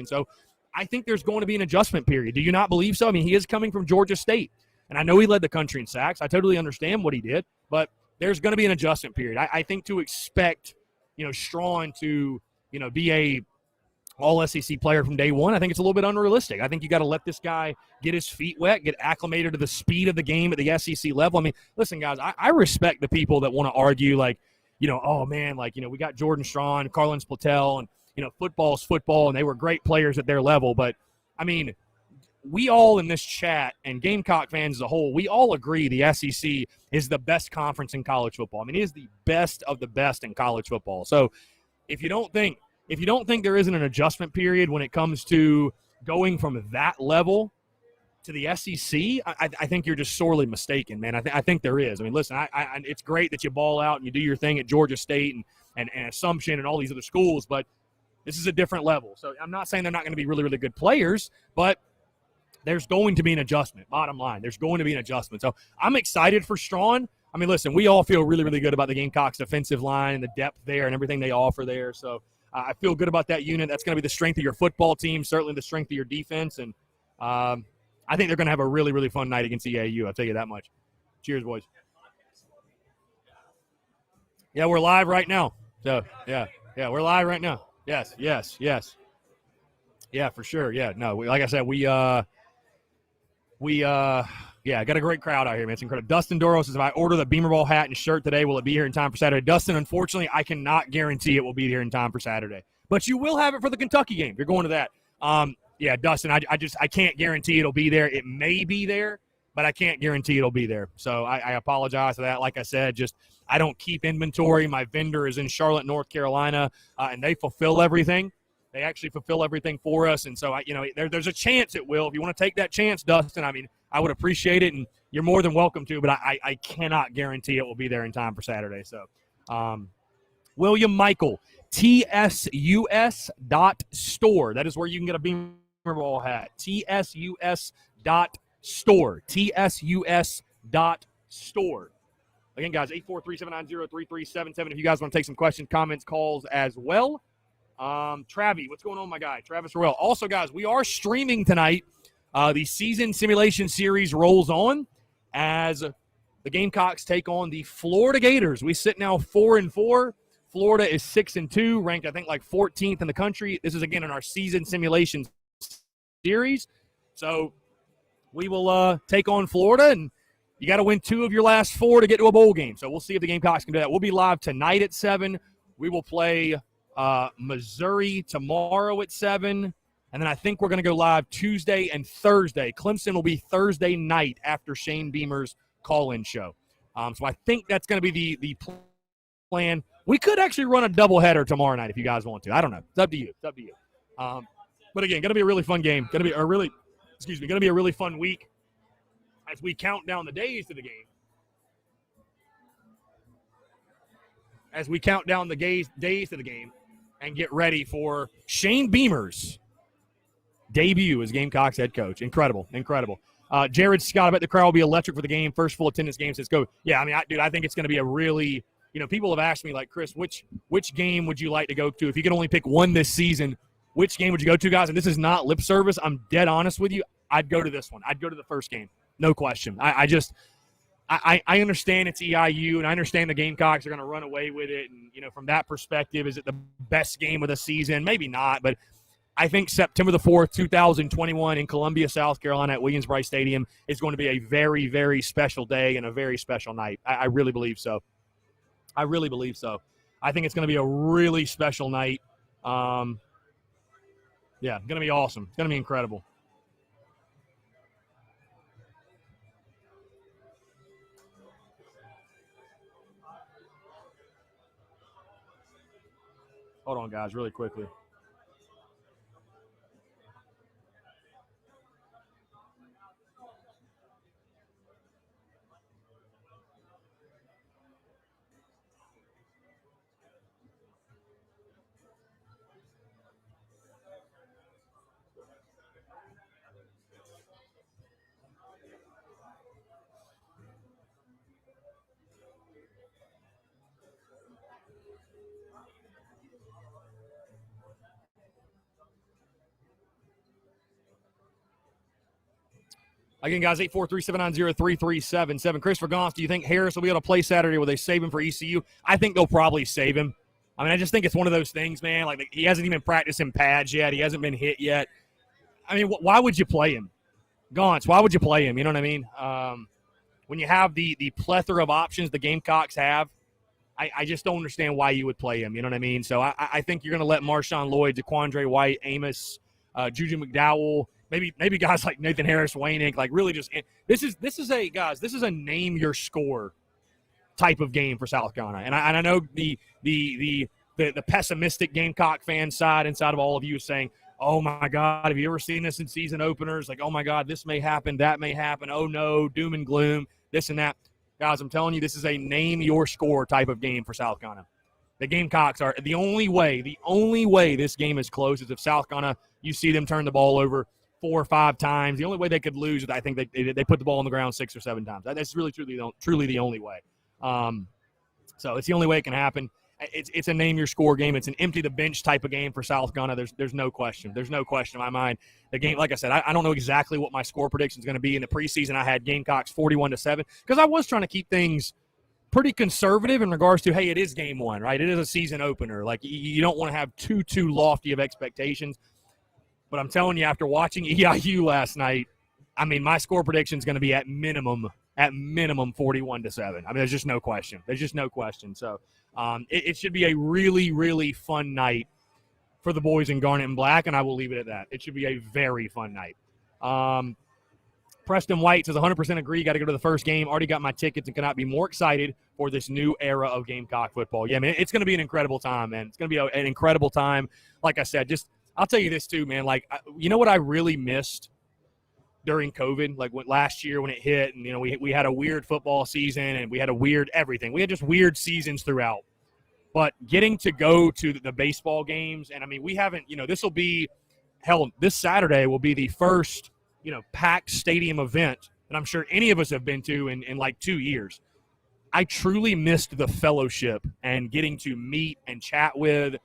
So I think there's going to be an adjustment period. Do you not believe so? I mean, he is coming from Georgia State, and I know he led the country in sacks. I totally understand what he did, but there's going to be an adjustment period. I think to expect, Strawn to, be a all-SEC player from day one, I think it's a little bit unrealistic. I think you got to let this guy get his feet wet, get acclimated to the speed of the game at the SEC level. I mean, listen, guys, I respect the people that want to argue like, oh, man, like, we got Jordan Strawn, Carlin Splatel, and, football's football, and they were great players at their level. But, I mean, we all in this chat and Gamecock fans as a whole, we all agree the SEC is the best conference in college football. I mean, it is the best of the best in college football. So if you don't think there isn't an adjustment period when it comes to going from that level to the SEC, I think you're just sorely mistaken, man. I think there is. I mean, listen, it's great that you ball out and you do your thing at Georgia State and Assumption and all these other schools, but this is a different level. So I'm not saying they're not going to be really, really good players, but there's going to be an adjustment. Bottom line, there's going to be an adjustment. So I'm excited for Strawn. I mean, listen, we all feel really, really good about the Gamecocks defensive line and the depth there and everything they offer there. So I feel good about that unit. That's going to be the strength of your football team, certainly the strength of your defense. And I think they're going to have a really, really fun night against EAU. I'll tell you that much. Cheers, boys. Yeah, we're live right now. So, yeah, we're live right now. Yes. Yeah, for sure. Yeah, no, like I said, yeah, got a great crowd out here, man. It's incredible. Dustin Doro says, if I order the Beamer Ball hat and shirt today, will it be here in time for Saturday? Dustin, unfortunately, I cannot guarantee it will be here in time for Saturday. But you will have it for the Kentucky game. You're going to that. Yeah, Dustin, I can't guarantee it'll be there. It may be there, but I can't guarantee it'll be there. So I apologize for that. Like I said, I don't keep inventory. My vendor is in Charlotte, North Carolina, and they fulfill everything. They actually fulfill everything for us. And so, there's a chance it will. If you want to take that chance, Dustin, I would appreciate it, and you're more than welcome to, but I cannot guarantee it will be there in time for Saturday. So, William Michael, TSUS.store. That is where you can get a Beamer Ball hat. TSUS.store. TSUS.store. Again, guys, 843-790-3377 if you guys want to take some questions, comments, calls as well. Travi, what's going on, my guy? Travis Royal. Also, guys, we are streaming tonight. The season simulation series rolls on as the Gamecocks take on the Florida Gators. We sit now 4-4. Florida is 6-2, ranked, I think, like 14th in the country. This is, again, in our season simulation series. So we will take on Florida, and you got to win 2 of your last 4 to get to a bowl game. So we'll see if the Gamecocks can do that. We'll be live tonight at 7. We will play Missouri tomorrow at 7. And then I think we're going to go live Tuesday and Thursday. Clemson will be Thursday night after Shane Beamer's call-in show. So I think that's going to be the plan. We could actually run a doubleheader tomorrow night if you guys want to. I don't know. It's up to you. But again, going to be a really fun game. Going to be a really fun week as we count down the days to the game. And get ready for Shane Beamer's debut as Gamecocks head coach. Incredible. Jared Scott, I bet the crowd will be electric for the game. First full attendance game since go. Yeah, I think it's going to be a really, people have asked me, like, Chris, which game would you like to go to? If you could only pick one this season, which game would you go to, guys? And this is not lip service. I'm dead honest with you. I'd go to this one. I'd go to the first game. No question. I understand it's EIU, and I understand the Gamecocks are going to run away with it. And, from that perspective, is it the best game of the season? Maybe not, but I think September the 4th, 2021 in Columbia, South Carolina at Williams-Brice Stadium is going to be a very, very special day and a very special night. I really believe so. I think it's going to be a really special night. Going to be awesome. It's going to be incredible. Hold on, guys, really quickly. Again, guys, 843-790-3377. Christopher Goff, do you think Harris will be able to play Saturday? Will they save him for ECU? I think they'll probably save him. I mean, I just think it's one of those things, man. Like, he hasn't even practiced in pads yet. He hasn't been hit yet. I mean, why would you play him? Gaunce, why would you play him? You know what I mean? When you have the plethora of options the Gamecocks have, I just don't understand why you would play him. You know what I mean? So I think you're going to let Marshawn Lloyd, DeQuandre White, Amos, Juju McDowell, maybe guys like Nathan Harris, Waynick, like really just this is a name your score type of game for South Carolina. And I know the pessimistic Gamecock fan side inside of all of you is saying, oh my God, have you ever seen this in season openers? Like, oh my God, this may happen, that may happen. Oh no, doom and gloom, this and that. Guys, I'm telling you, this is a name your score type of game for South Carolina. The Gamecocks are the only way this game is close is if South Carolina, you see them turn the ball over 4 or 5 times. The only way they could lose is I think they put the ball on the ground 6 or 7 times. That's really truly the only way. So it's the only way it can happen. It's a name your score game. It's an empty the bench type of game for South Carolina. There's no question. There's no question in my mind. The game, like I said, I don't know exactly what my score prediction is going to be. In the preseason, I had Gamecocks 41-7 because I was trying to keep things pretty conservative in regards to, hey, it is game one, right? It is a season opener. Like, you don't want to have too lofty of expectations. But I'm telling you, after watching EIU last night, I mean, my score prediction is going to be at minimum 41-7. I mean, there's just no question. So it should be a really, really fun night for the boys in Garnet and Black, and I will leave it at that. It should be a very fun night. Preston White says 100% agree. Got to go to the first game. Already got my tickets and cannot be more excited for this new era of Gamecock football. Yeah, man, it's going to be an incredible time, man. It's going to be an incredible time. Like I said, I'll tell you this too, man. Like, you know what I really missed during COVID? Like last year when it hit, and we had a weird football season and we had a weird everything. We had just weird seasons throughout. But getting to go to the baseball games, and I mean, we haven't. This Saturday will be the first packed stadium event that I'm sure any of us have been to in like 2 years. I truly missed the fellowship and getting to meet and chat with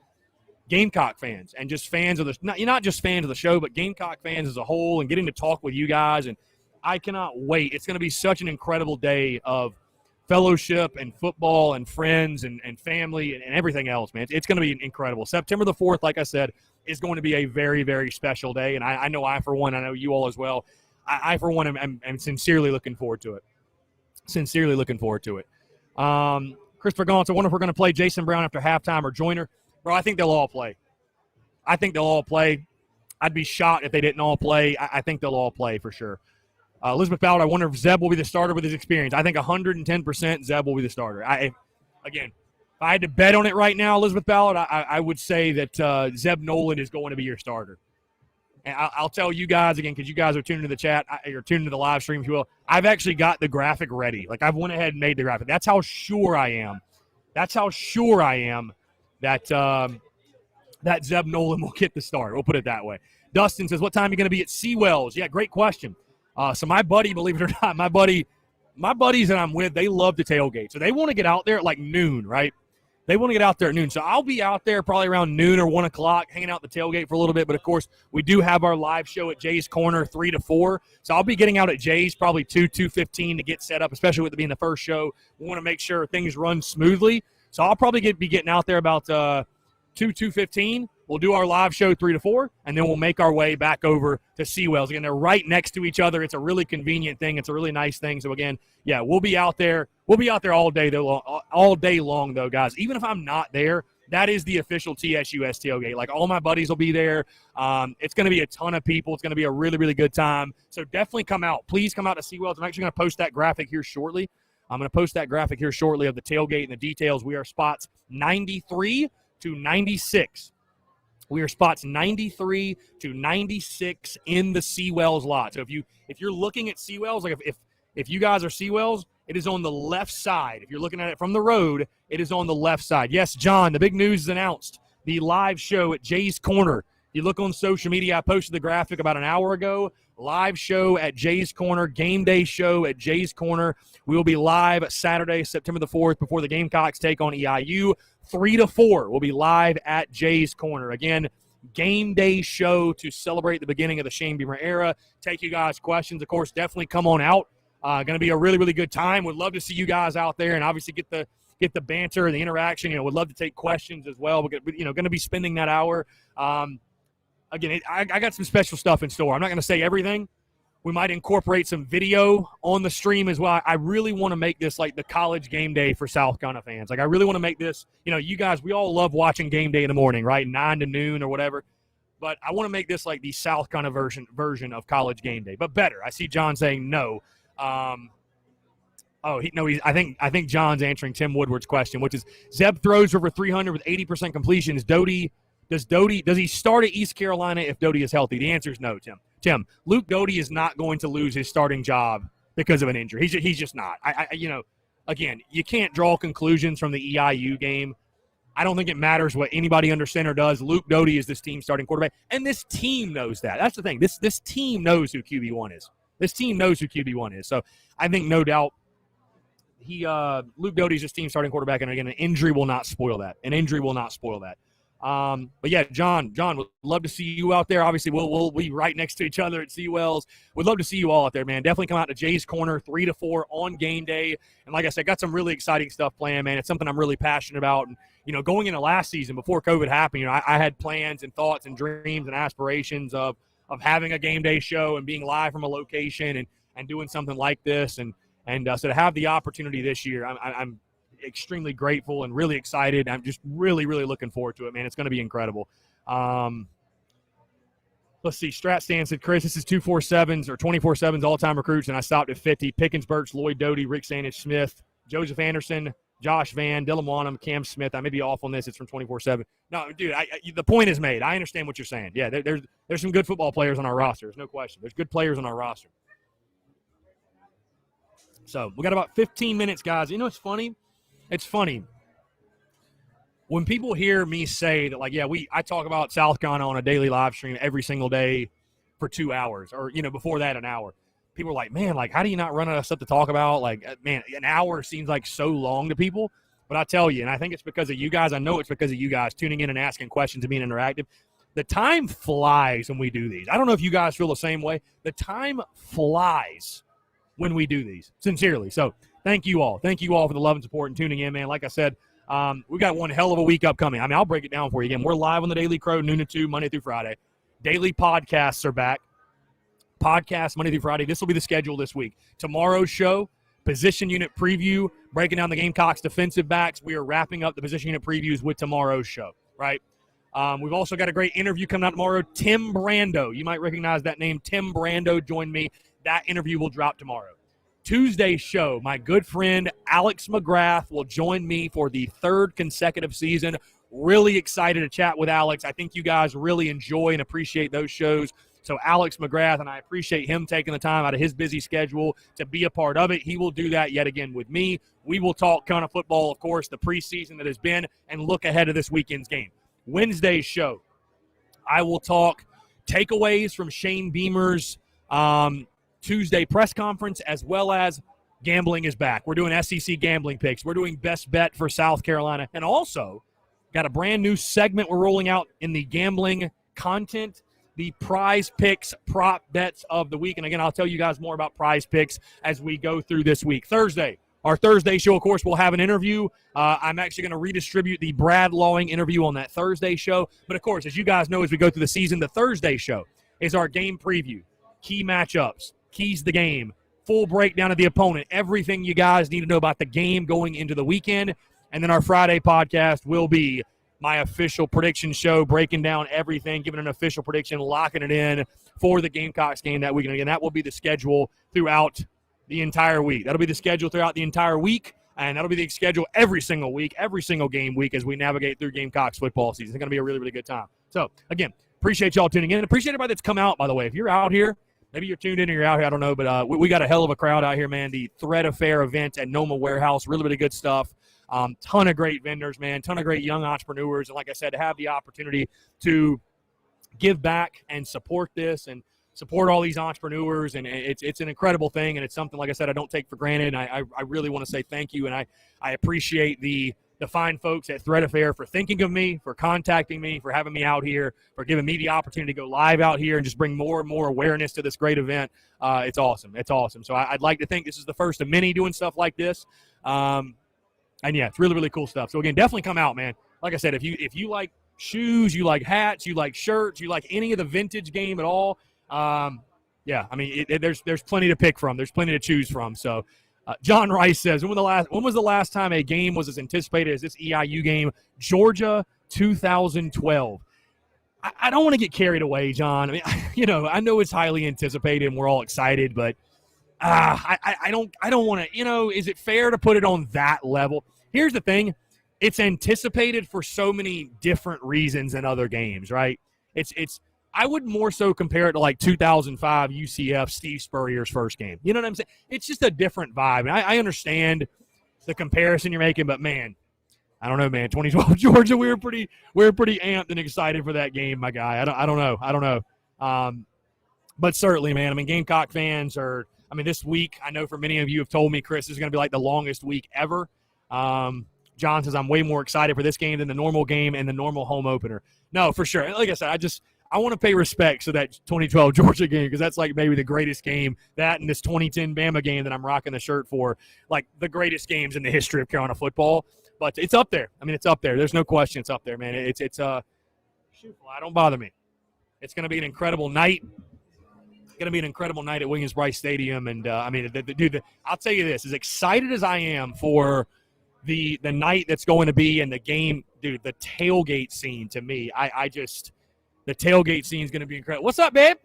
Gamecock fans and just fans of not just fans of the show, but Gamecock fans as a whole, and getting to talk with you guys. And I cannot wait. It's going to be such an incredible day of fellowship and football and friends and family and everything else, man. It's going to be incredible. September the 4th, like I said, is going to be a very, very special day. And I know I, for one, I know you all as well, I for one, am sincerely looking forward to it. Christopher Gauntz, I wonder if we're going to play Jason Brown after halftime or Joyner. Bro, I think they'll all play. I'd be shocked if they didn't all play. I think they'll all play for sure. Elizabeth Ballard, I wonder if Zeb will be the starter with his experience. I think 110% Zeb will be the starter. If I had to bet on it right now, Elizabeth Ballard, I would say that Zeb Nolan is going to be your starter. And I'll tell you guys, again, because you guys are tuned into the chat, you're tuned into the live stream, if you will, I've actually got the graphic ready. Like, I've went ahead and made the graphic. That's how sure I am that Zeb Nolan will get the start. We'll put it that way. Dustin says, what time are you going to be at Seawells? Yeah, great question. So my buddy, believe it or not, my buddies that I'm with, they love to tailgate. So they want to get out there at like noon, right? They want to get out there at noon. So I'll be out there probably around noon or 1 o'clock, hanging out the tailgate for a little bit. But, of course, we do have our live show at Jay's Corner 3 to 4. So I'll be getting out at Jay's probably 2:15 to get set up, especially with it being the first show. We want to make sure things run smoothly. So I'll probably be getting out there about 2:15. We'll do our live show 3 to 4, and then we'll make our way back over to Seawells. Again, they're right next to each other. It's a really convenient thing. It's a really nice thing. So, again, yeah, we'll be out there. We'll be out there all day long, though, guys. Even if I'm not there, that is the official TSUS tailgate. Like, all my buddies will be there. It's going to be a ton of people. It's going to be a really, really good time. So definitely come out. Please come out to Seawells. I'm actually going to post that graphic here shortly. Of the tailgate and the details. We are spots 93 to 96. We are spots 93 to 96 in the Seawells lot. So if you're looking at Seawells, like if you guys are Seawells, it is on the left side. If you're looking at it from the road, it is on the left side. Yes, John, the big news is announced. The live show at Jay's Corner. You look on social media, I posted the graphic about an hour ago. Live show at Jay's Corner, game day show at Jay's Corner. We will be live Saturday, September the 4th, before the Gamecocks take on EIU. 3 to 4 will be live at Jay's Corner. Again, game day show to celebrate the beginning of the Shane Beamer era. Take you guys' questions. Of course, definitely come on out. Going to be a really, really good time. Would love to see you guys out there and obviously get the banter and the interaction. Would love to take questions as well. We're going to be spending that hour. Again, I got some special stuff in store. I'm not going to say everything. We might incorporate some video on the stream as well. I really want to make this like the college game day for South Carolina fans. Like I really want to make this, you guys, we all love watching game day in the morning, right? 9 to noon or whatever. But I want to make this like the South Carolina version of college game day, but better. I see John saying no. I think John's answering Tim Woodward's question, which is Zeb throws for over 300 with 80% completions. Does he start at East Carolina if Doty is healthy? The answer is no, Tim. Luke Doty is not going to lose his starting job because of an injury. He's just not. Again, you can't draw conclusions from the EIU game. I don't think it matters what anybody under center does. Luke Doty is this team's starting quarterback, and this team knows that. That's the thing. This team knows who QB1 is. This team knows who QB1 is. So I think no doubt Luke Doty's this team's starting quarterback, and again, an injury will not spoil that. But yeah, John, would love to see you out there. Obviously, we'll be right next to each other at Seawells. Would love to see you all out there, man. Definitely come out to Jay's Corner 3 to 4 on game day. And like I said, got some really exciting stuff planned, man. It's something I'm really passionate about. And going into last season before COVID happened, I had plans and thoughts and dreams and aspirations of having a game day show and being live from a location and doing something like this. And so to have the opportunity this year, I'm extremely grateful and really excited. I'm just really, really looking forward to it, man. It's going to be incredible. Let's see. Strat Stan said, Chris, this is 247s or 24/7s all-time recruits, and I stopped at 50. Pickens, Birch, Lloyd Doty, Rick Sandage, Smith, Joseph Anderson, Josh Van, Dylan Wanham, Cam Smith. I may be off on this. It's from 24/7. No, dude, the point is made. I understand what you're saying. Yeah, there's some good football players on our roster. There's no question. There's good players on our roster. So we got about 15 minutes, guys. It's funny. It's funny when people hear me say that, like, yeah, I talk about South Carolina on a daily live stream every single day for 2 hours or, before that an hour. People are like, man, like, how do you not run out of stuff to talk about? Like, man, an hour seems like so long to people. But I tell you, and I think it's because of you guys. I know it's because of you guys tuning in and asking questions and being interactive. The time flies when we do these. I don't know if you guys feel the same way. The time flies when we do these, sincerely. So thank you all. Thank you all for the love and support and tuning in, man. Like I said, we got one hell of a week upcoming. I'll break it down for you again. We're live on the Daily Crow, noon to 2, Monday through Friday. Daily podcasts are back. Podcasts Monday through Friday. This will be the schedule this week. Tomorrow's show, position unit preview, breaking down the Gamecocks defensive backs. We are wrapping up the position unit previews with tomorrow's show, right? We've also got a great interview coming out tomorrow. Tim Brando. You might recognize that name. Tim Brando joined me. That interview will drop tomorrow. Tuesday's show, my good friend Alex McGrath will join me for the 3rd consecutive season. Really excited to chat with Alex. I think you guys really enjoy and appreciate those shows. So Alex McGrath, and I appreciate him taking the time out of his busy schedule to be a part of it. He will do that yet again with me. We will talk kind of football, of course, the preseason that has been, and look ahead of this weekend's game. Wednesday's show, I will talk takeaways from Shane Beamer's Tuesday press conference, as well as gambling is back. We're doing SEC gambling picks. We're doing best bet for South Carolina. And also got a brand new segment we're rolling out in the gambling content, the prize picks prop bets of the week. And again, I'll tell you guys more about prize picks as we go through this week. Thursday, our Thursday show, of course, we'll have an interview. I'm actually going to redistribute the Brad Lawing interview on that Thursday show. But of course, as you guys know, as we go through the season, the Thursday show is our game preview, key matchups, keys to the game, full breakdown of the opponent, everything you guys need to know about the game going into the weekend. And then our Friday podcast will be my official prediction show, breaking down everything, giving an official prediction, locking it in for the Gamecocks game that weekend. Again, that will be the schedule throughout the entire week. That'll be the schedule throughout the entire week. And that'll be the schedule every single week, every single game week as we navigate through Gamecocks football season. It's going to be a really, really good time. So, again, appreciate y'all tuning in. Appreciate everybody that's come out, by the way. If you're out here, maybe you're tuned in or you're out here, I don't know. But we got a hell of a crowd out here, man. The Thread Affair event at NoMa Warehouse, really, really good stuff. Ton of great vendors, man. Ton of great young entrepreneurs. And like I said, to have the opportunity to give back and support this and support all these entrepreneurs, and it's an incredible thing, and it's something, like I said, I don't take for granted. And I really want to say thank you, and I appreciate the fine folks at Thread Affair for thinking of me, for contacting me, for having me out here, for giving me the opportunity to go live out here and just bring more and more awareness to this great event. It's awesome. It's awesome. So I'd like to think this is the first of many doing stuff like this. And yeah, it's really, really cool stuff. So again, definitely come out, man. Like I said, if you like shoes, you like hats, you like shirts, you like any of the vintage game at all, yeah, I mean, there's plenty to pick from. There's plenty to choose from. So, John Rice says, when was the last time a game was as anticipated as this EIU game? Georgia, 2012. I don't want to get carried away, John. I mean, I know it's highly anticipated and we're all excited, but I don't want to. Is it fair to put it on that level? Here's the thing: it's anticipated for so many different reasons than other games, right? I would more so compare it to like 2005 UCF Steve Spurrier's first game. You know what I'm saying? It's just a different vibe. And I understand the comparison you're making, but man, I don't know, man. 2012 Georgia, we were pretty amped and excited for that game, my guy. I don't know. But certainly, man. I mean, Gamecock fans are. I mean, this week, I know for many of you have told me, Chris, is going to be like the longest week ever. John says I'm way more excited for this game than the normal game and the normal home opener. No, for sure. Like I said, I want to pay respect to that 2012 Georgia game because that's like maybe the greatest game. That and this 2010 Bama game that I'm rocking the shirt for, like the greatest games in the history of Carolina football. But it's up there. I mean, it's up there. There's no question it's up there, man. It's shoot fly, don't bother me. It's going to be an incredible night. It's going to be an incredible night at Williams-Brice Stadium. And, I mean, dude, I'll tell you this. As excited as I am for the night that's going to be and the game, dude, the tailgate scene to me, the tailgate scene is going to be incredible. What's up, babe?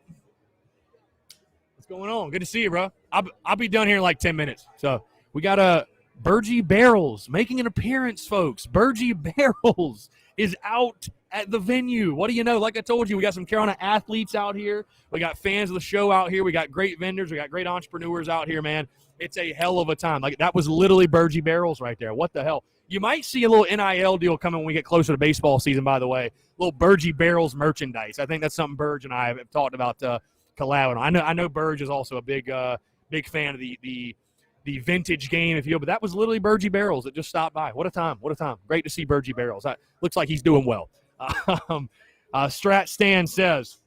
What's going on? Good to see you, bro. I'll be done here in like 10 minutes. So we got a Burgie Barrels making an appearance, folks. Burgie Barrels is out at the venue. What do you know? Like I told you, we got some Carolina athletes out here. We got fans of the show out here. We got great vendors. We got great entrepreneurs out here, man. It's a hell of a time. Like that was literally Burgie Barrels right there. What the hell? You might see a little NIL deal coming when we get closer to baseball season, by the way. Little Burgie Barrels merchandise. I think that's something Burge and I have talked about collabing on. I know Burge is also a big fan of the vintage game, if you will, but that was literally Burgie Barrels that just stopped by. What a time. What a time. Great to see Burgie Barrels. Looks like he's doing well. Strat Stan says,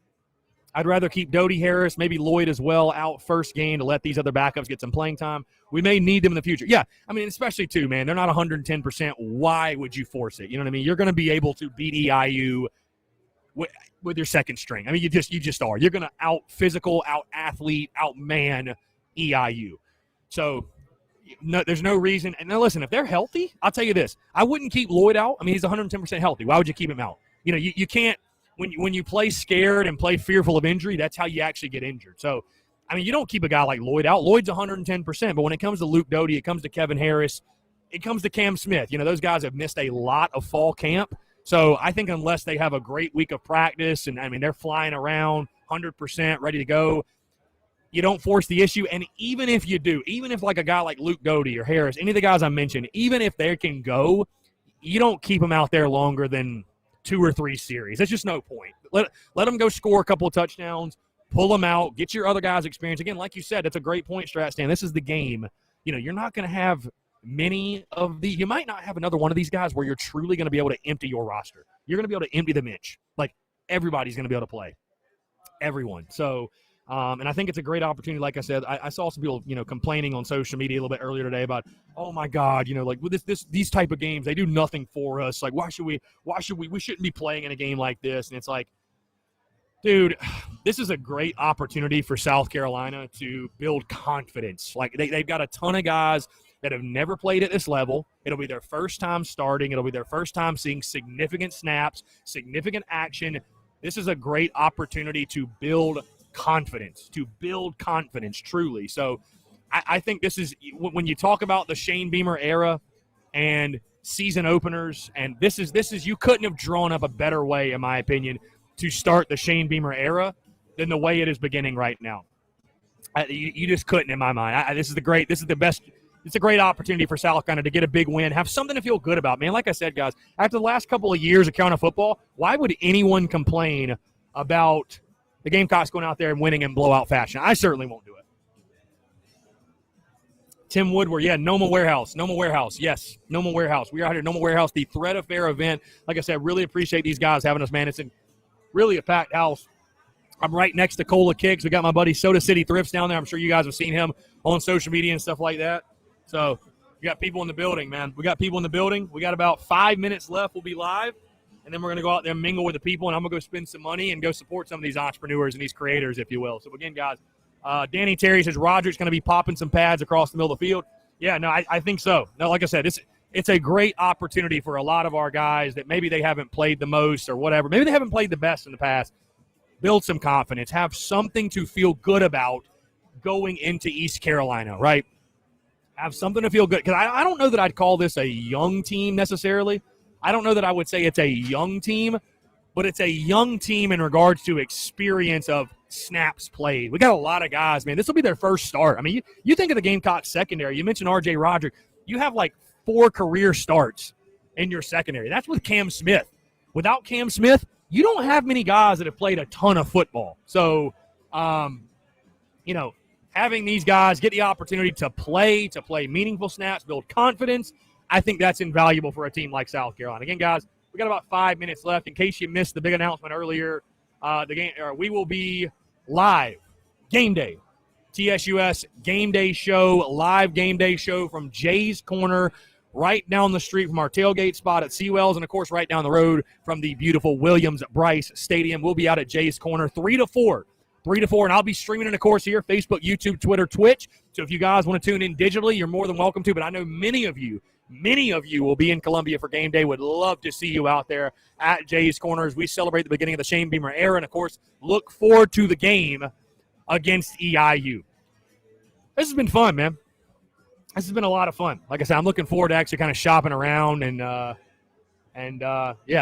I'd rather keep Doty Harris, maybe Lloyd as well, out first game to let these other backups get some playing time. We may need them in the future. Yeah, I mean, especially, too, man. They're not 110%. Why would you force it? You know what I mean? You're going to be able to beat EIU with your second string. I mean, you just are. You're going to out-physical, out-athlete, out-man EIU. So there's no reason. And now, listen, if they're healthy, I'll tell you this. I wouldn't keep Lloyd out. I mean, he's 110% healthy. Why would you keep him out? You know, you can't. When you play scared and play fearful of injury, that's how you actually get injured. So, I mean, you don't keep a guy like Lloyd out. Lloyd's 110%, but when it comes to Luke Doty, it comes to Kevin Harris, it comes to Cam Smith. You know, those guys have missed a lot of fall camp. So I think unless they have a great week of practice and, I mean, they're flying around 100%, ready to go, you don't force the issue. And even if you do, even if like a guy like Luke Doty or Harris, any of the guys I mentioned, even if they can go, you don't keep them out there longer than 2 or 3 series. There's just no point. Let them go score a couple of touchdowns, pull them out, get your other guys experience. Again, like you said, that's a great point, Strat Stan. This is the game. You know, you're not going to have many of the – you might not have another one of these guys where you're truly going to be able to empty your roster. You're going to be able to empty the bench. Like, everybody's going to be able to play. Everyone. So, and I think it's a great opportunity. Like I said, I saw some people, you know, complaining on social media a little bit earlier today about, oh my God, you know, like with these type of games, they do nothing for us. Like, why should we, we shouldn't be playing in a game like this. And it's like, dude, this is a great opportunity for South Carolina to build confidence. Like they've got a ton of guys that have never played at this level. It'll be their first time starting. It'll be their first time seeing significant snaps, significant action. This is a great opportunity to build confidence, truly. So I think this is when you talk about the Shane Beamer era and season openers, and this is you couldn't have drawn up a better way, in my opinion, to start the Shane Beamer era than the way it is beginning right now. You just couldn't, in my mind. This is the best. It's a great opportunity for South Carolina to get a big win, have something to feel good about, man. Like I said, guys, after the last couple of years of Carolina football, why would anyone complain about the Gamecocks going out there and winning in blowout fashion? I certainly won't do it. Tim Woodward, yeah, NoMa Warehouse, yes, NoMa Warehouse. We are out here at NoMa Warehouse, the Thread Affair event. Like I said, really appreciate these guys having us, man. It's really a packed house. I'm right next to Cola Kicks. We got my buddy Soda City Thrifts down there. I'm sure you guys have seen him on social media and stuff like that. So we got people in the building, man. We got people in the building. We got about 5 minutes left. We'll be live, and then we're going to go out there and mingle with the people, and I'm going to go spend some money and go support some of these entrepreneurs and these creators, if you will. So, again, guys, Danny Terry says Roger's going to be popping some pads across the middle of the field. Yeah, no, I think so. No, like I said, it's a great opportunity for a lot of our guys that maybe they haven't played the most or whatever. Maybe they haven't played the best in the past. Build some confidence. Have something to feel good about going into East Carolina, right? Have something to feel good. Because I don't know that I'd call this a young team necessarily. I don't know that I would say it's a young team, but it's a young team in regards to experience of snaps played. We got a lot of guys, man. This will be their first start. I mean, you think of the Gamecocks secondary. You mentioned R.J. Roderick. You have like 4 career starts in your secondary. That's with Cam Smith. Without Cam Smith, you don't have many guys that have played a ton of football. So, having these guys get the opportunity to play meaningful snaps, build confidence, I think that's invaluable for a team like South Carolina. Again, guys, we got about 5 minutes left. In case you missed the big announcement earlier, we will be live game day. TSUS game day show, live game day show from Jay's Corner, right down the street from our tailgate spot at Seawells, and, of course, right down the road from the beautiful Williams-Brice Stadium. We'll be out at Jay's Corner 3 to 4. 3 to 4, and I'll be streaming it, of course, here, Facebook, YouTube, Twitter, Twitch. So if you guys want to tune in digitally, you're more than welcome to, but I know many of you will be in Columbia for game day. Would love to see you out there at Jay's Corner as we celebrate the beginning of the Shane Beamer era, and, of course, look forward to the game against EIU. This has been fun, man. This has been a lot of fun. Like I said, I'm looking forward to actually kind of shopping around and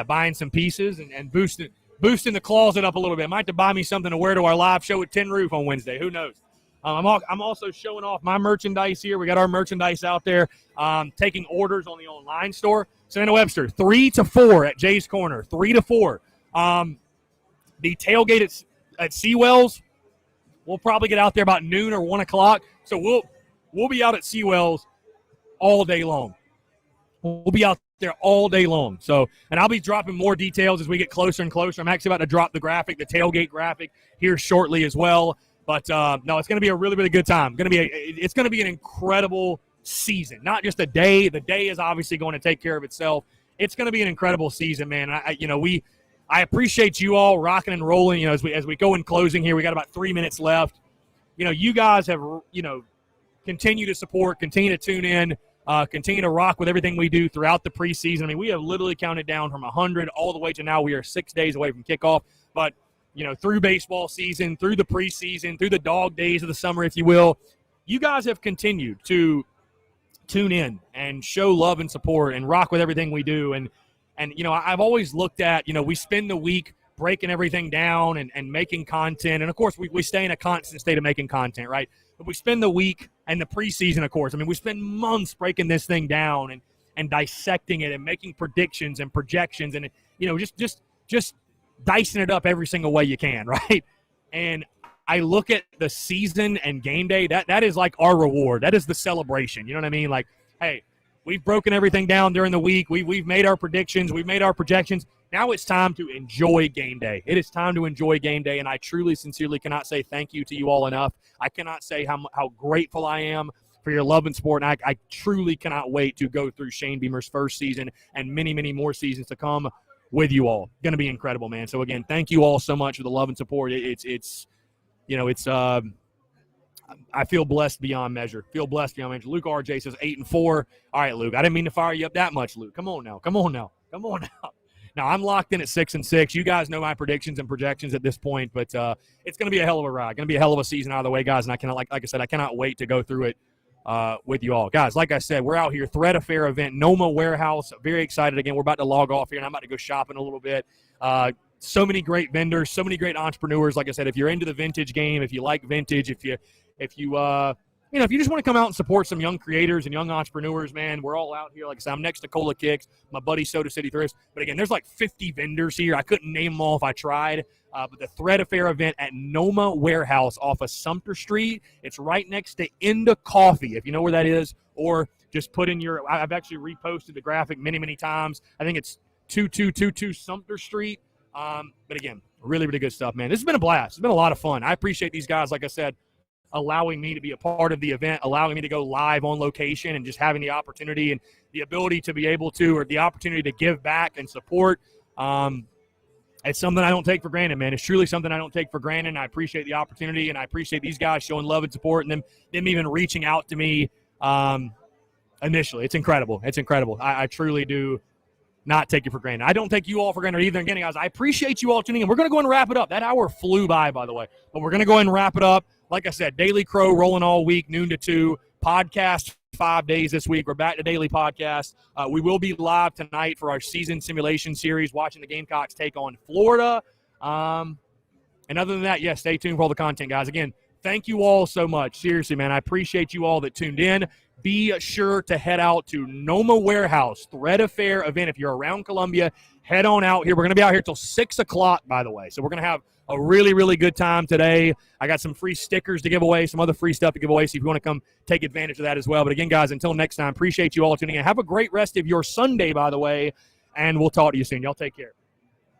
buying some pieces and boosting the closet up a little bit. Might have to buy me something to wear to our live show at Tin Roof on Wednesday. Who knows? I'm also showing off my merchandise here. We got our merchandise out there, taking orders on the online store. Savannah Webster, 3 to 4 at Jay's Corner, 3 to 4. The tailgate at Seawells, we'll probably get out there about noon or 1 o'clock. So we'll be out at Seawells all day long. We'll be out there all day long. So, and I'll be dropping more details as we get closer and closer. I'm actually about to drop the tailgate graphic here shortly as well. But no, it's going to be a really, really good time. It's going to be an incredible season. Not just a day. The day is obviously going to take care of itself. It's going to be an incredible season, man. I appreciate you all rocking and rolling. As we go in closing here, we got about 3 minutes left. You guys have continue to support, continue to tune in, continue to rock with everything we do throughout the preseason. I mean, we have literally counted down from 100 all the way to now. We are 6 days away from kickoff. But, through baseball season, through the preseason, through the dog days of the summer, if you will, you guys have continued to tune in and show love and support and rock with everything we do. And I've always looked at, we spend the week breaking everything down and making content. And, of course, we stay in a constant state of making content, right? But we spend the week and the preseason, of course. I mean, we spend months breaking this thing down and dissecting it and making predictions and projections and, just dicing it up every single way you can, right? And I look at the season and game day, that is like our reward. That is the celebration. You know what I mean? Like, hey, we've broken everything down during the week. We've made our predictions. We've made our projections. Now it's time to enjoy game day. It is time to enjoy game day, and I truly, sincerely cannot say thank you to you all enough. I cannot say how grateful I am for your love and support, and I truly cannot wait to go through Shane Beamer's first season and many, many more seasons to come with you all. Going to be incredible, man. So, again, thank you all so much for the love and support. I feel blessed beyond measure. Luke RJ says 8-4. All right, Luke. I didn't mean to fire you up that much, Luke. Come on now. Now, I'm locked in at 6-6. You guys know my predictions and projections at this point, but it's going to be a hell of a ride. Going to be a hell of a season out of the way, guys, and I cannot, like I said, I cannot wait to go through it with you all. Guys, like I said, we're out here, Thread Affair event, NoMa Warehouse. Very excited. Again, we're about to log off here, and I'm about to go shopping a little bit. So many great vendors, so many great entrepreneurs. Like I said, if you're into the vintage game, if you like vintage, if you just want to come out and support some young creators and young entrepreneurs, man, we're all out here. Like I said, I'm next to Cola Kicks, my buddy Soda City Thrifts. But again, there's like 50 vendors here. I couldn't name them all if I tried. But the Thread Affair event at NoMa Warehouse off of Sumter Street. It's right next to Inda Coffee, if you know where that is. Or just put in I've actually reposted the graphic many, many times. I think it's 2222 Sumter Street. But again, really, really good stuff, man. This has been a blast. It's been a lot of fun. I appreciate these guys, like I said, allowing me to be a part of the event, allowing me to go live on location, and just having the opportunity and the ability to be able to, or the opportunity to give back and support. It's something I don't take for granted, man. It's truly something I don't take for granted, and I appreciate the opportunity, and I appreciate these guys showing love and support, and them even reaching out to me initially. It's incredible. It's incredible. I truly do not take it for granted. I don't take you all for granted either. Again, guys, I appreciate you all tuning in. We're going to go and wrap it up. That hour flew by the way. But we're going to go ahead and wrap it up. Like I said, Daily Crow rolling all week, noon to 2. Podcast 5 days this week. We're back to daily podcast. We will be live tonight for our season simulation series, watching the Gamecocks take on Florida. And other than that, yes, stay tuned for all the content, guys. Again, thank you all so much. Seriously, man, I appreciate you all that tuned in. Be sure to head out to NoMa Warehouse Thread Affair event. If you're around Columbia, head on out here. We're going to be out here till 6 o'clock, by the way. So we're going to have a really, really good time today. I got some free stickers to give away, some other free stuff to give away, so if you want to come take advantage of that as well. But again, guys, until next time, appreciate you all tuning in. Have a great rest of your Sunday, by the way, and we'll talk to you soon. Y'all take care.